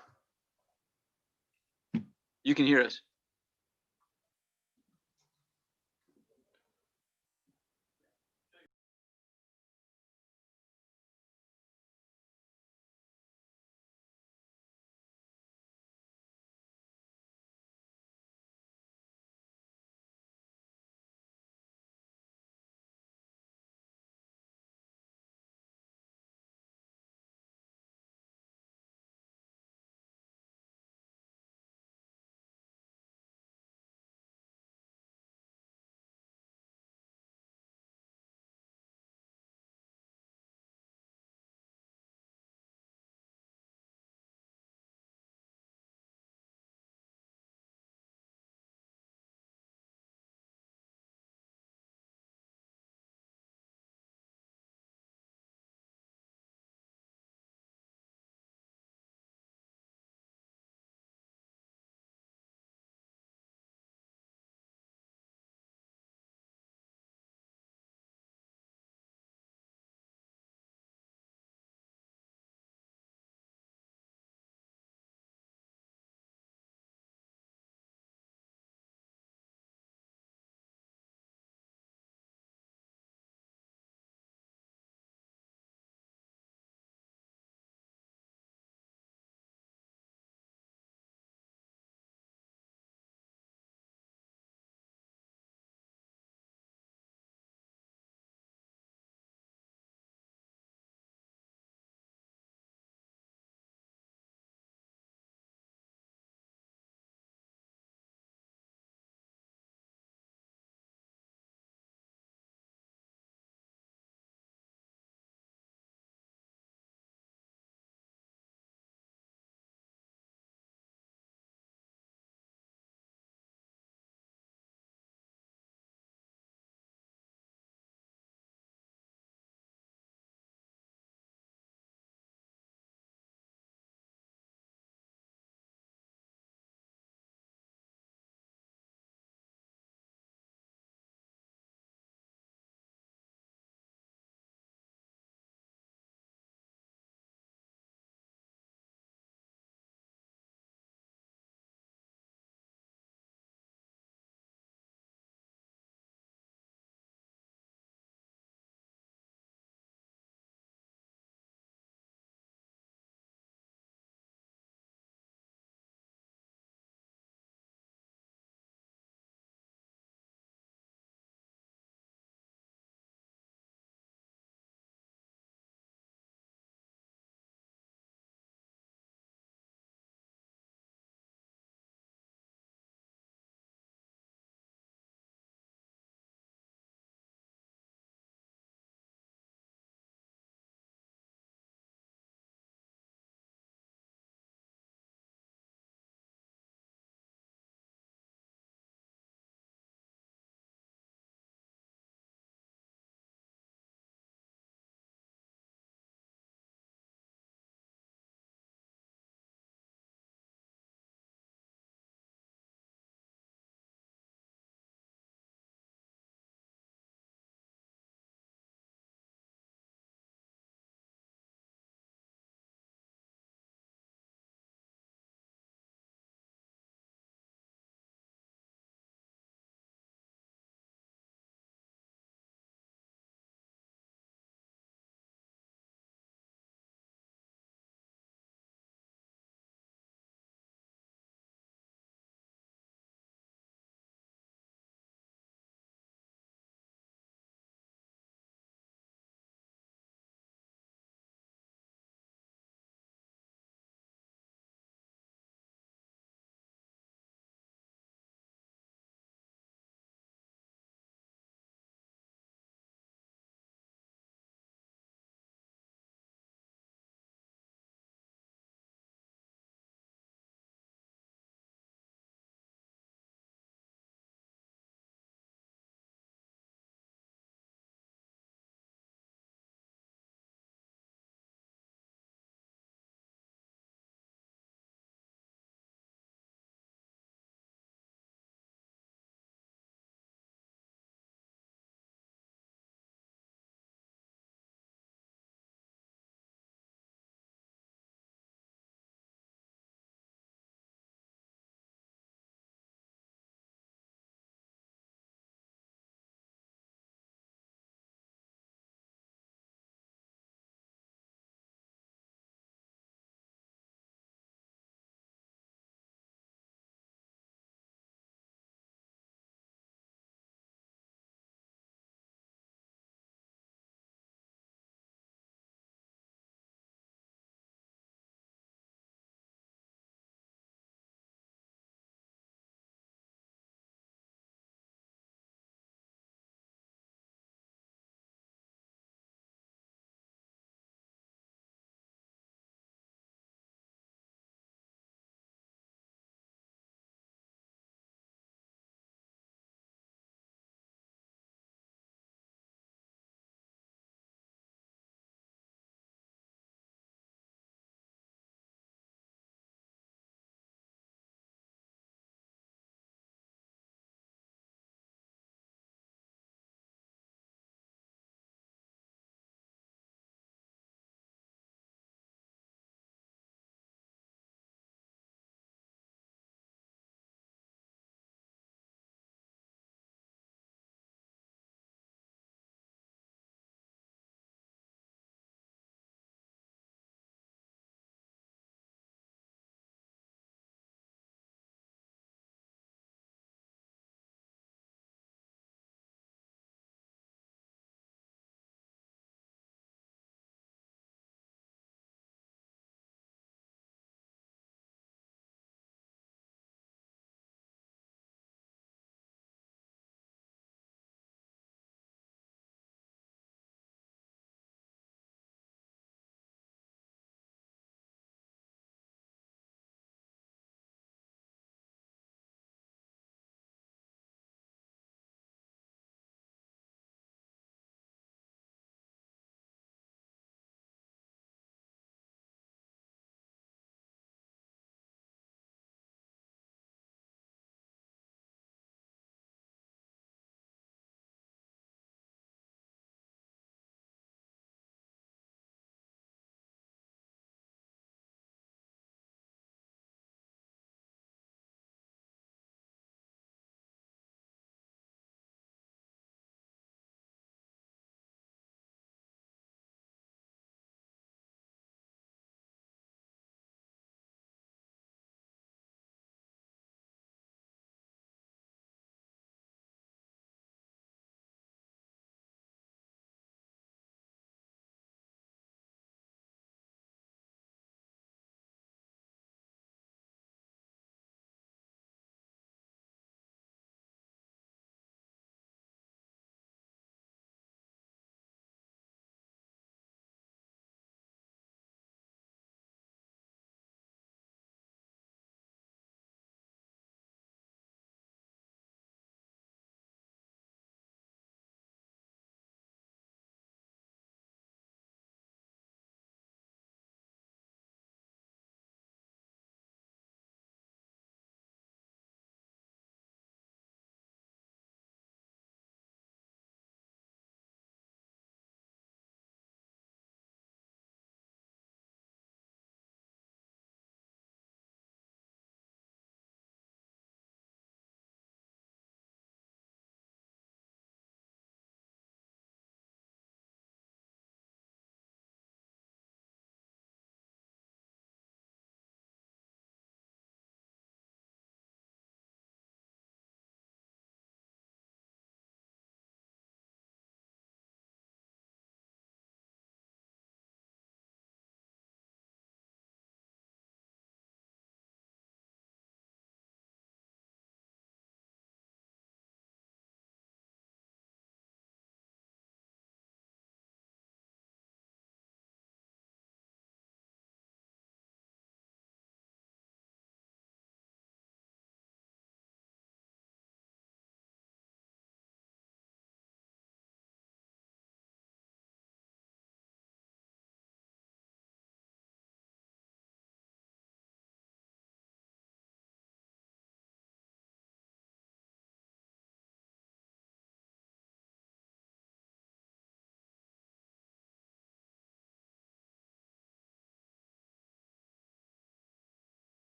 You can hear us.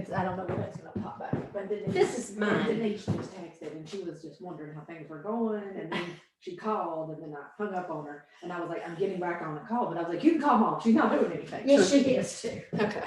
It's, I don't know when it's gonna pop back, but Denise. This is mine. Denise just texted and she was just wondering how things were going, and then she called, and then I hung up on her, and I was like, I'm getting back on the call, but I was like, you can call mom, she's not doing anything. Yes, So- she is too. Okay.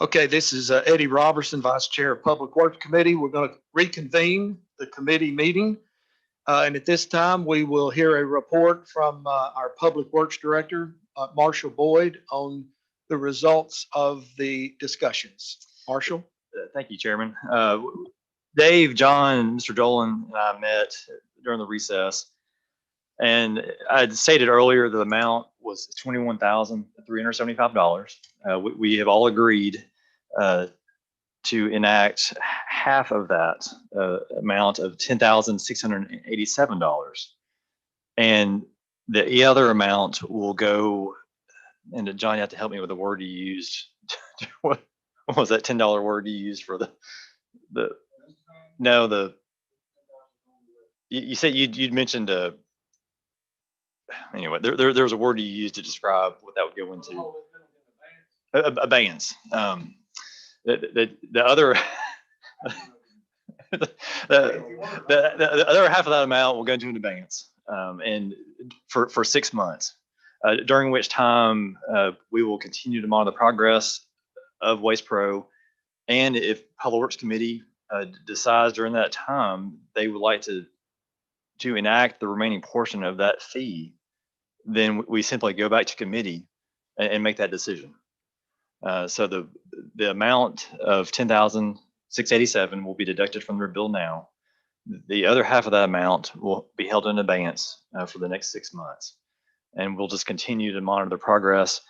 Okay, this is Eddie Robertson, Vice Chair of Public Works Committee. We're going to reconvene the committee meeting. And at this time, we will hear a report from our Public Works Director, Marshall Boyd, on the results of the discussions. Marshall? Thank you, Chairman. Dave, John, Mr. Dolan, and I met during the recess. And I had stated earlier the amount was $21,375. We have all agreed to enact half of that amount of $10,687. And the other amount will go, and John, you have to help me with the word you used. What was that $10 word you used for you said you'd mentioned anyway, there was a word you used to describe what that would go into. Abeyance. The other the other half of that amount will go into an abeyance, and for 6 months, during which time we will continue to monitor the progress of Waste Pro, and if Public Works Committee decides during that time they would like to enact the remaining portion of that fee, then we simply go back to committee and make that decision. So the amount of $10,687 will be deducted from their bill now. The other half of that amount will be held in abeyance for the next 6 months, and we'll just continue to monitor the progress.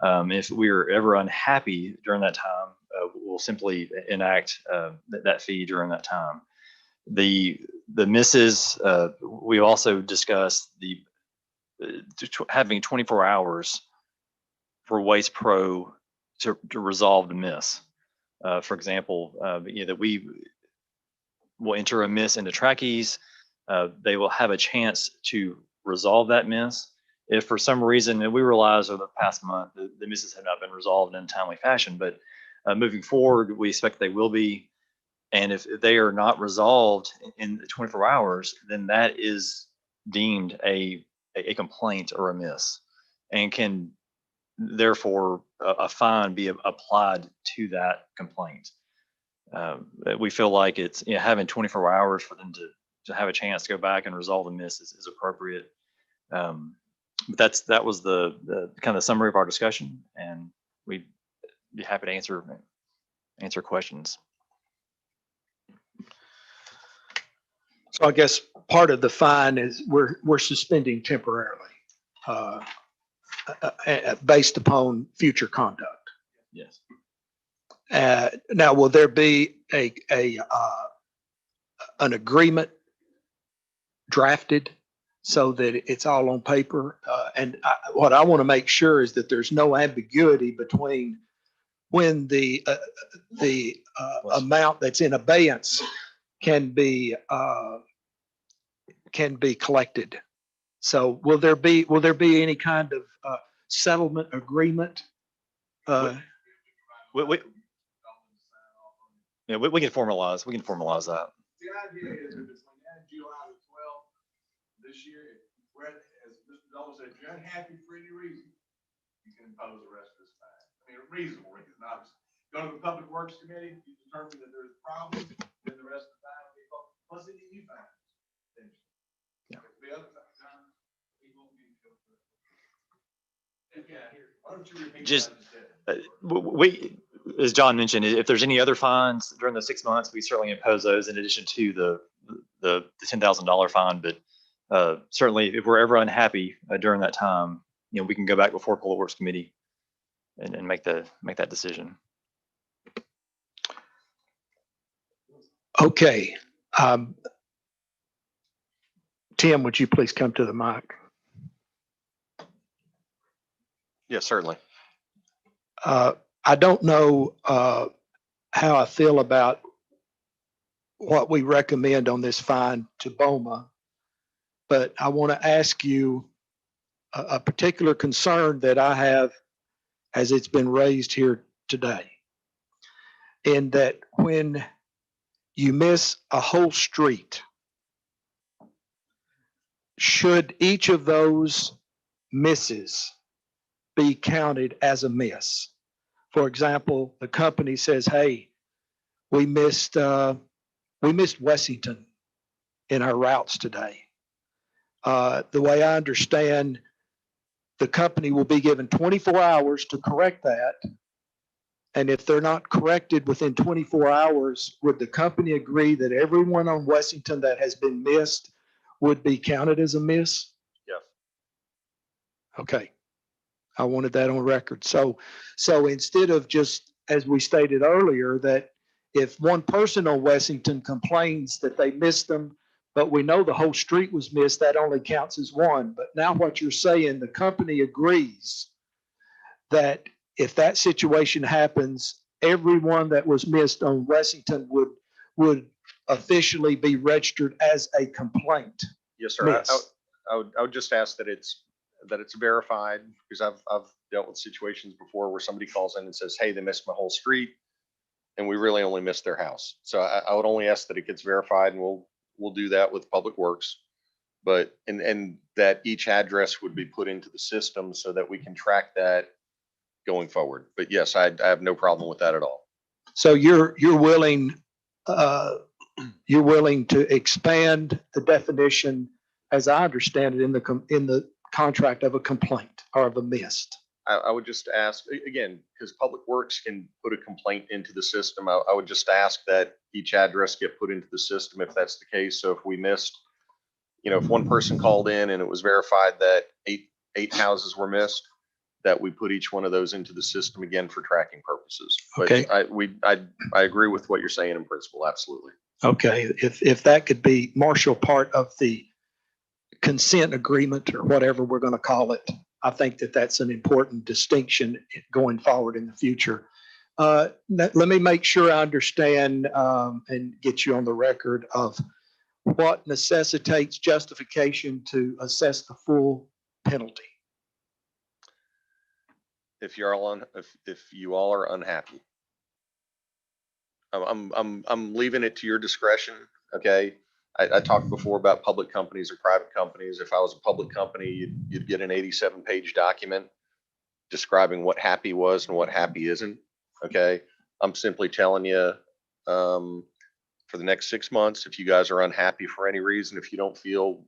If we are ever unhappy during that time, we'll simply enact that fee during that time. The misses, we also discussed having 24 hours for Waste Pro to resolve the miss. For example, that we will enter a miss into trackies. They will have a chance to resolve that miss. If for some reason, and we realize over the past month, the misses have not been resolved in a timely fashion, but moving forward, we expect they will be. And if they are not resolved in 24 hours, then that is deemed a complaint or a miss, and can therefore a fine be applied to that complaint. We feel like it's having 24 hours for them to have a chance to go back and resolve the miss is appropriate. But that was the kind of summary of our discussion, and we'd be happy to answer questions. So I guess part of the fine is we're suspending temporarily based upon future conduct. Yes. Now, will there be an agreement drafted so that it's all on paper? And what I want to make sure is that there's no ambiguity between when the amount that's in abeyance can be collected. So will there be any kind of settlement agreement? We can formalize. We can formalize that. The idea is that between now and July the 12th this year, as Mr. Dolan said, if you're unhappy for any reason, you can impose the rest of this fine. I mean, a reasonable reason, obviously. Go to the Public Works Committee, you determine that there's a problem, then the rest of the fine will be plus any new fines. Yeah. The other time, we won't be. Why don't you repeat Just we, as John mentioned, if there's any other fines during the 6 months, we certainly impose those in addition to the $10,000 fine. But certainly, if we're ever unhappy during that time, we can go back before Public Works Committee and make that decision. Okay. Tim, would you please come to the mic? Yes, certainly. I don't know how I feel about what we recommend on this fine to BOMA, but I want to ask you a particular concern that I have as it's been raised here today, in that when you miss a whole street, should each of those misses be counted as a miss. For example, the company says, hey, we missed Wessington in our routes today. The way I understand, the company will be given 24 hours to correct that. And if they're not corrected within 24 hours, would the company agree that everyone on Wessington that has been missed would be counted as a miss? Yes. Okay. I wanted that on record. So instead of just, as we stated earlier, that if one person on Wessington complains that they missed them, but we know the whole street was missed, that only counts as one. But now what you're saying, the company agrees that if that situation happens, everyone that was missed on Wessington would officially be registered as a complaint. Yes, sir. Miss. I would just ask that it's verified, because I've dealt with situations before where somebody calls in and says, hey, they missed my whole street, and we really only missed their house. So I would only ask that it gets verified, and we'll do that with Public Works. But, and that each address would be put into the system so that we can track that going forward. But yes, I have no problem with that at all. So you're willing to expand the definition, as I understand it, in the contract of a complaint or of a missed. I would just ask, again, because Public Works can put a complaint into the system, I would just ask that each address get put into the system if that's the case. So if we missed, if one person called in and it was verified that eight houses were missed, that we put each one of those into the system again for tracking purposes. But Okay. I agree with what you're saying in principle, absolutely. Okay, if that could be, Marshall, part of the consent agreement or whatever we're going to call it, I think that's an important distinction going forward in the future. Let me make sure I understand and get you on the record of what necessitates justification to assess the full penalty. If you all are unhappy, I'm leaving it to your discretion. Okay. I talked before about public companies or private companies. If I was a public company, you'd get an 87-page document describing what happy was and what happy isn't. Okay. I'm simply telling you, for the next 6 months, if you guys are unhappy for any reason, if you don't feel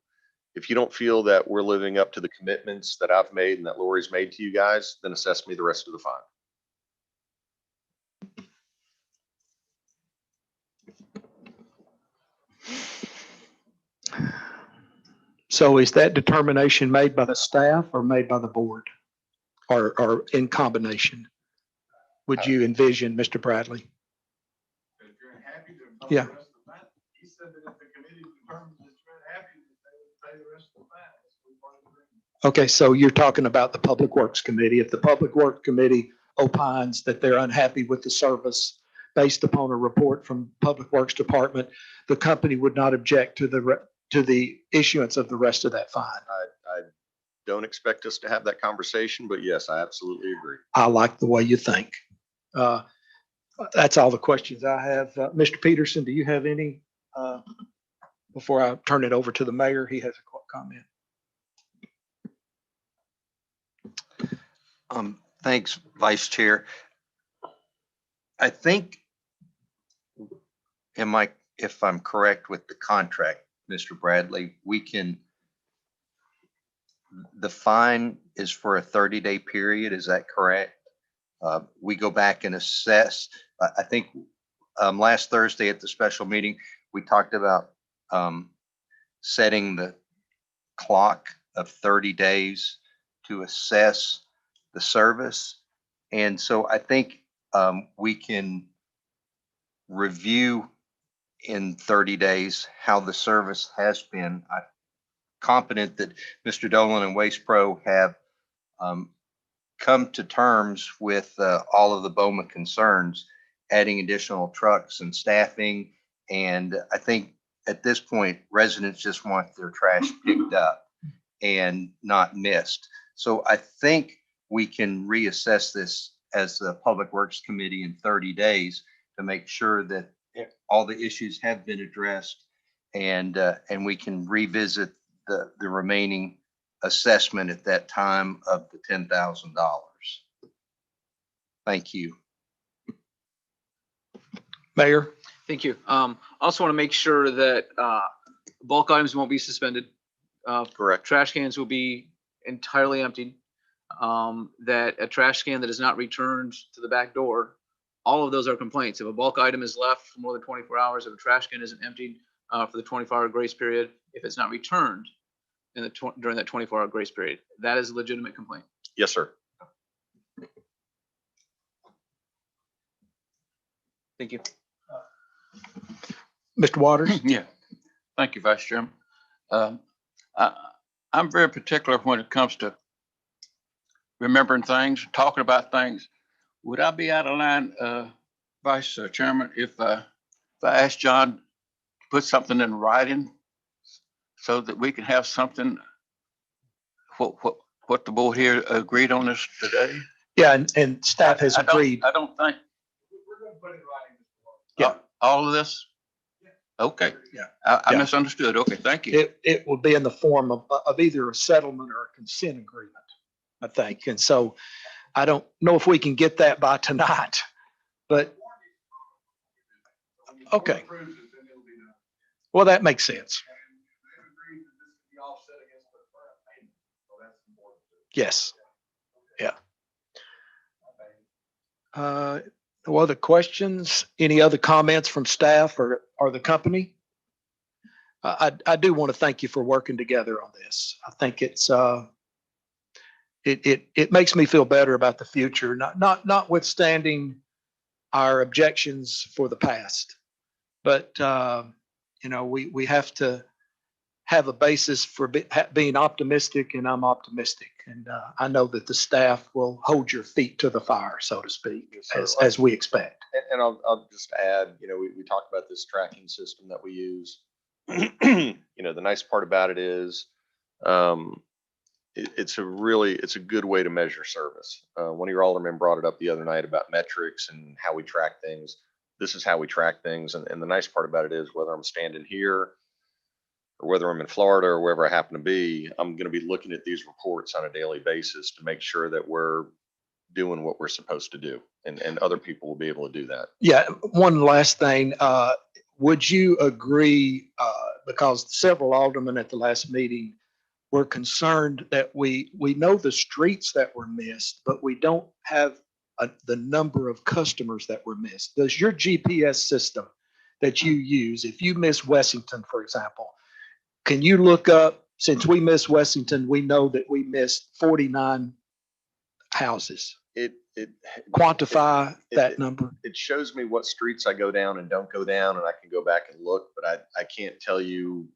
that we're living up to the commitments that I've made and that Lori's made to you guys, then assess me the rest of the fine. So is that determination made by the staff or made by the board, or in combination? Would you envision, Mr. Bradley? If you're unhappy, then Yeah. pay the rest of the fine. He said that if the committee determines that you're unhappy, that they would pay the rest of the fine. That's what we part of the agreement. Okay, so you're talking about the Public Works Committee. If the Public Works Committee opines that they're unhappy with the service based upon a report from Public Works Department, the company would not object to the issuance of the rest of that fine. I don't expect us to have that conversation, but yes, I absolutely agree. I like the way you think. That's all the questions I have. Mr. Peterson, do you have any, before I turn it over to the mayor? He has a quick comment. Thanks, Vice Chair. I think, if I'm correct with the contract, Mr. Bradley, the fine is for a 30-day period. Is that correct? We go back and assess. I think last Thursday at the special meeting, we talked about setting the clock of 30 days to assess the service. And so I think we can review in 30 days how the service has been. I'm confident that Mr. Dolan and Waste Pro have come to terms with all of the BOMA concerns, adding additional trucks and staffing. And I think at this point, residents just want their trash picked up and not missed. So I think we can reassess this as the Public Works Committee in 30 days to make sure that all the issues have been addressed, and we can revisit the remaining assessment at that time of the $10,000. Thank you. Mayor? Thank you. Also want to make sure that bulk items won't be suspended. Correct. Trash cans will be entirely emptied. That a trash can that is not returned to the back door, all of those are complaints. If a bulk item is left for more than 24 hours, if a trash can isn't emptied for the 24-hour grace period, if it's not returned in the during that 24-hour grace period, that is a legitimate complaint. Yes, sir. Thank you. Mr. Waters? Yeah, thank you, Vice Chairman. I'm very particular when it comes to remembering things, talking about things. Would I be out of line, Vice Chairman, if I asked John to put something in writing so that we can have something, what the board here agreed on this today? Yeah, and staff has I don't- agreed. I don't think We're gonna put it right. Yeah. all of this. Okay. Yeah. I Yeah. misunderstood. Okay, thank you. It will be in the form of either a settlement or a consent agreement, I think. And so I don't know if we can get that by tonight, but okay. Well, that makes sense. Yes. Yeah. No other questions? Any other comments from staff or the company? I do want to thank you for working together on this. I think it's it makes me feel better about the future, notwithstanding our objections for the past. But you know, we have to have a basis for being optimistic, and I'm optimistic. And I know that the staff will hold your feet to the fire, so to speak, as we expect. And I'll just add, you know, we talked about this tracking system that we use. You know, the nice part about it is, it's a good way to measure service. One of your aldermen brought it up the other night about metrics and how we track things. This is how we track things. And the nice part about it is, whether I'm standing here or whether I'm in Florida or wherever I happen to be, I'm going to be looking at these reports on a daily basis to make sure that we're doing what we're supposed to do. And other people will be able to do that. Yeah, one last thing. Would you agree, because several aldermen at the last meeting were concerned that we know the streets that were missed, but we don't have the number of customers that were missed. Does your GPS system that you use, if you miss Wessington, for example, can you look up, since we missed Wessington, we know that we missed 49 houses. Quantify that number. It shows me what streets I go down and don't go down, and I can go back and look, but I can't tell you,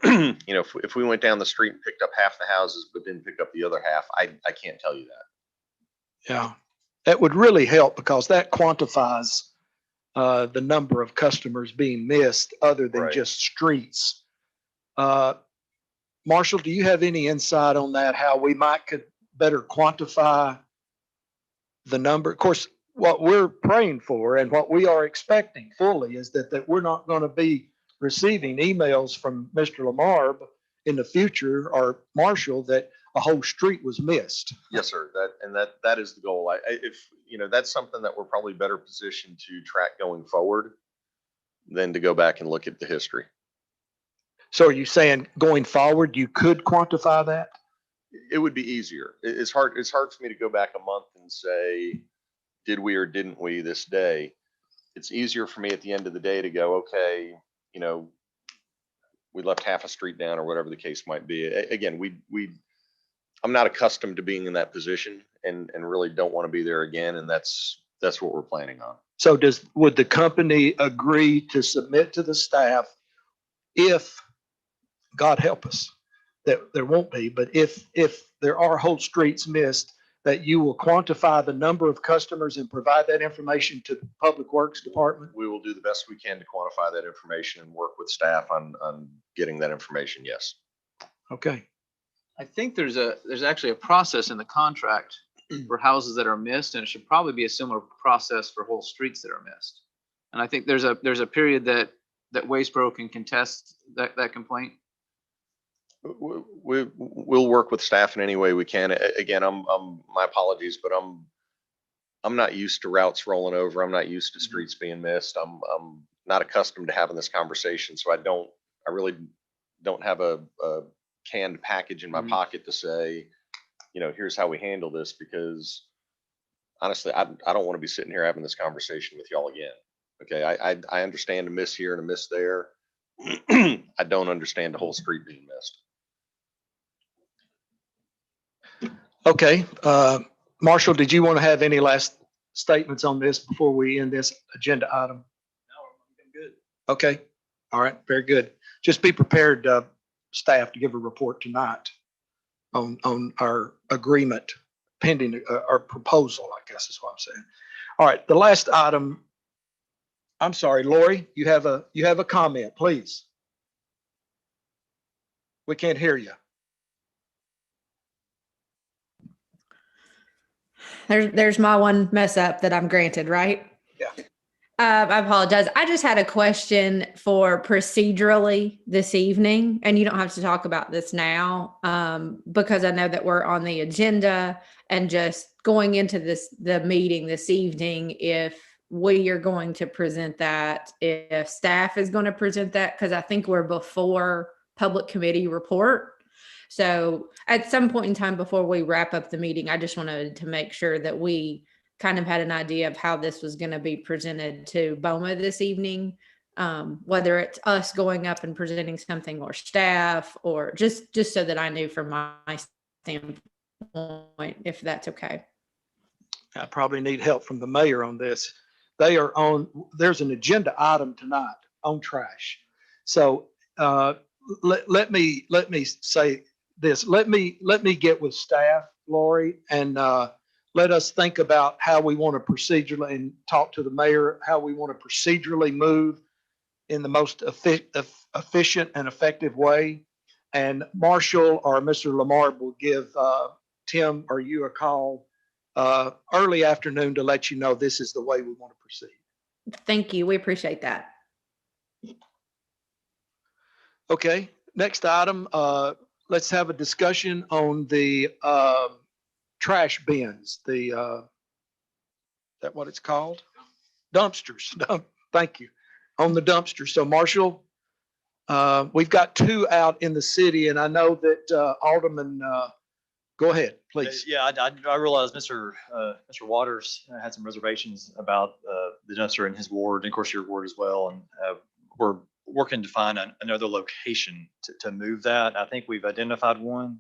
you know, if we went down the street and picked up half the houses, but didn't pick up the other half, I can't tell you that. Yeah, that would really help, because that quantifies the number of customers being missed other than Right. just streets. Marshall, do you have any insight on that, how we could better quantify the number? Of course, what we're praying for and what we are expecting fully is that we're not going to be receiving emails from Mr. Lamar in the future, or Marshall, that a whole street was missed. Yes, sir. That is the goal. If you know, that's something that we're probably better positioned to track going forward than to go back and look at the history. So are you saying going forward, you could quantify that? It would be easier. It's hard for me to go back a month and say, did we or didn't we this day? It's easier for me at the end of the day to go, okay, you know, we left half a street down or whatever the case might be. Again, I'm not accustomed to being in that position, and really don't want to be there again. And that's what we're planning on. So would the company agree to submit to the staff, if, God help us, that there won't be, but if there are whole streets missed, that you will quantify the number of customers and provide that information to the Public Works Department? We will do the best we can to quantify that information and work with staff on getting that information. Yes. Okay. I think there's actually a process in the contract for houses that are missed, and it should probably be a similar process for whole streets that are missed. And I think there's a period that Waste Pro can contest that complaint. We'll work with staff in any way we can. Again, my apologies, but I'm not used to routes rolling over. I'm not used to streets being missed. I'm not accustomed to having this conversation. So I really don't have a canned package in my pocket to say, here's how we handle this, because honestly, I don't want to be sitting here having this conversation with y'all again. Okay. I understand a miss here and a miss there. I don't understand the whole street being missed. Okay, Marshall, did you want to have any last statements on this before we end this agenda item? No, I'm good. Okay, all right, very good. Just be prepared, staff, to give a report tonight on our agreement pending our proposal, I guess is what I'm saying. All right, the last item. I'm sorry, Lori, you have a comment, please. We can't hear you. There's my one mess up that I'm granted, right? Yeah. I apologize. I just had a question for procedurally this evening, and you don't have to talk about this now, because I know that we're on the agenda, and just going into the meeting this evening, if we are going to present that, if staff is going to present that, because I think we're before public committee report. So at some point in time before we wrap up the meeting, I just wanted to make sure that we kind of had an idea of how this was going to be presented to BOMA this evening, whether it's us going up and presenting something or staff, or just so that I knew from my standpoint, if that's okay. I probably need help from the mayor on this. There's an agenda item tonight on trash. So let me say this. Let me get with staff, Lori, and let us think about how we want to procedurally, and talk to the mayor, how we want to procedurally move in the most efficient and effective way. And Marshall or Mr. Lamar will give Tim or you a call early afternoon to let you know this is the way we want to proceed. Thank you. We appreciate that. Okay, next item. Let's have a discussion on the trash bins. Is that what it's called? Dumpsters. Thank you. On the dumpsters. So Marshall, we've got 2 out in the city, and I know that Alderman, go ahead, please. Yeah, I realize Mr. Waters had some reservations about the dumpster in his ward, and of course your ward as well. And we're working to find another location to move that. I think we've identified one.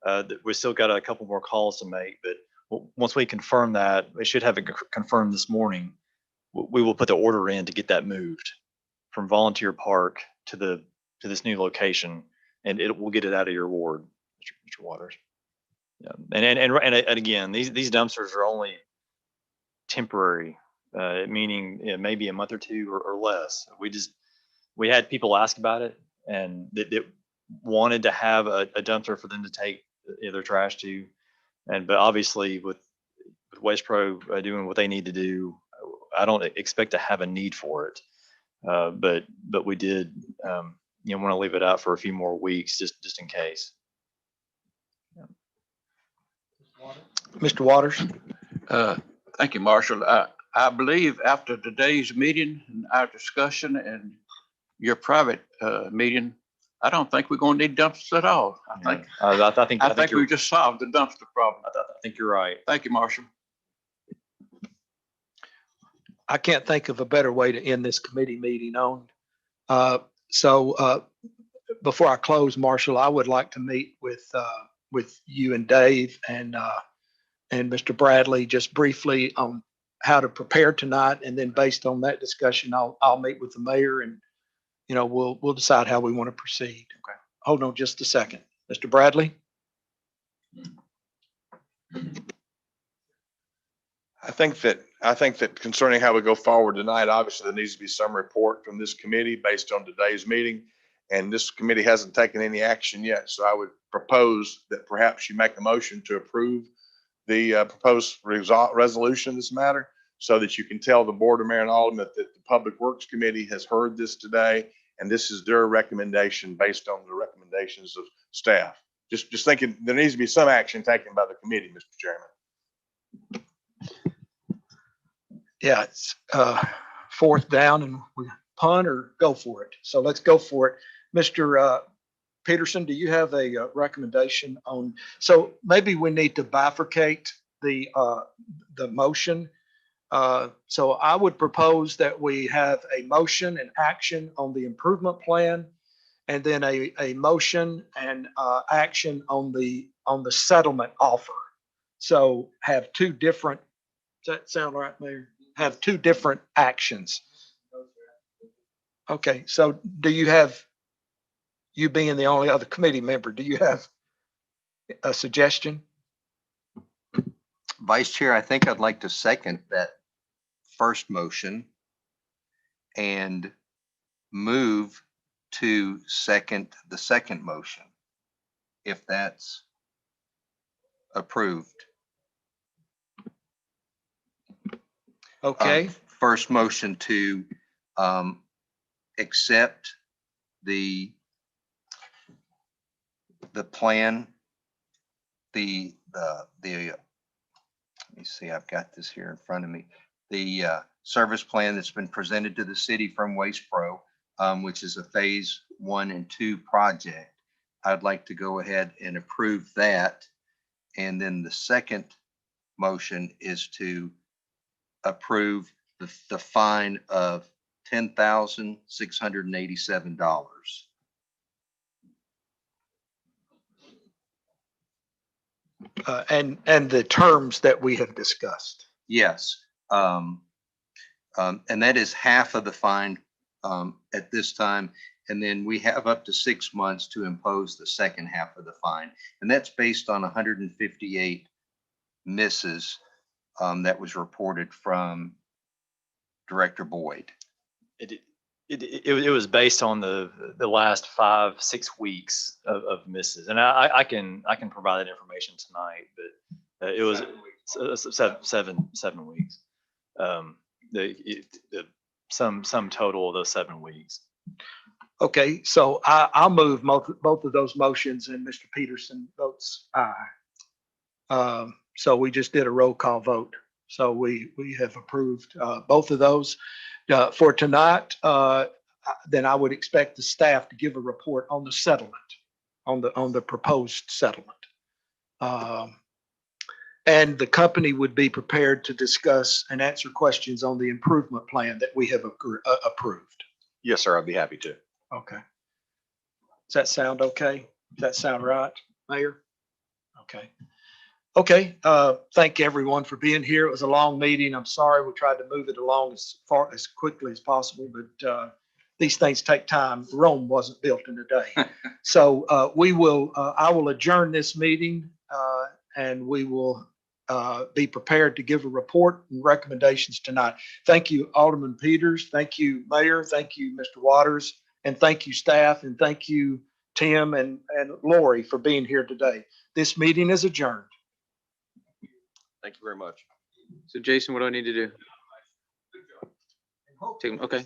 That we still got a couple more calls to make, but once we confirm that, we should have it confirmed this morning. We will put the order in to get that moved from Volunteer Park to this new location, and we'll get it out of your ward, Mr. Waters. Yeah, and again, these dumpsters are only temporary, meaning maybe a month or 2 or less. We had people ask about it, and that wanted to have a dumpster for them to take their trash to, but obviously with Waste Pro doing what they need to do, I don't expect to have a need for it. But we did want to leave it out for a few more weeks just in case. Mr. Waters. Thank you, Marshall. I believe after today's meeting and our discussion and your private meeting, I don't think we're going to need dumpsters at all. I think we just solved the dumpster problem. I think you're right. Thank you, Marshall. I can't think of a better way to end this committee meeting on. So before I close, Marshall, I would like to meet with you and Dave and Mr. Bradley just briefly on how to prepare tonight, and then based on that discussion, I'll meet with the mayor, and we'll decide how we want to proceed. Okay. Hold on just a second, Mr. Bradley. I think that concerning how we go forward tonight, obviously there needs to be some report from this committee based on today's meeting. And this committee hasn't taken any action yet. So I would propose that perhaps you make a motion to approve the proposed resolution in this matter, so that you can tell the board of mayor and aldermen that the Public Works Committee has heard this today And this is their recommendation based on the recommendations of staff. Just thinking there needs to be some action taken by the committee, Mr. Chairman. Yeah, it's fourth down and we punt or go for it. So let's go for it. Mr. Peterson, do you have a recommendation on, so maybe we need to bifurcate the motion. So I would propose that we have a motion and action on the improvement plan, and then a motion and action on the settlement offer. So have two different, does that sound right, Mayor? Have two different actions. Okay, so do you have, you being the only other committee member, do you have a suggestion? Vice Chair, I think I'd like to second that first motion and move to the second motion, if that's approved. Okay, First motion to accept the plan, let me see, I've got this here in front of me. The service plan that's been presented to the city from Waste Pro, which is a phase 1 and 2 project. I'd like to go ahead and approve that. And then the second motion is to approve the fine of $10,687. and the terms that we have discussed. Yes. And that is half of the fine at this time. And then we have up to 6 months to impose the second half of the fine. And that's based on 158 misses that was reported from Director Boyd. It was based on the last 5-6 weeks of misses, and I can provide that information tonight, but it was 7 weeks. The sum total of those 7 weeks. Okay, so I'll move both of those motions, and Mr. Peterson votes aye. So we just did a roll call vote. So we have approved both of those. For tonight, then I would expect the staff to give a report on the settlement, on the proposed settlement. And the company would be prepared to discuss and answer questions on the improvement plan that we have approved. Yes, sir. I'd be happy to. Okay. Does that sound okay? Does that sound right, Mayor? Okay. Okay, thank everyone for being here. It was a long meeting. I'm sorry we tried to move it along as quickly as possible, but these things take time. Rome wasn't built in a day. So I will adjourn this meeting and we will be prepared to give a report and recommendations tonight. Thank you, Alderman Peters. Thank you, Mayor. Thank you, Mr. Waters. And thank you, staff. And thank you, Tim and Lori, for being here today. This meeting is adjourned. Thank you very much. So Jason, what do I need to do? Okay.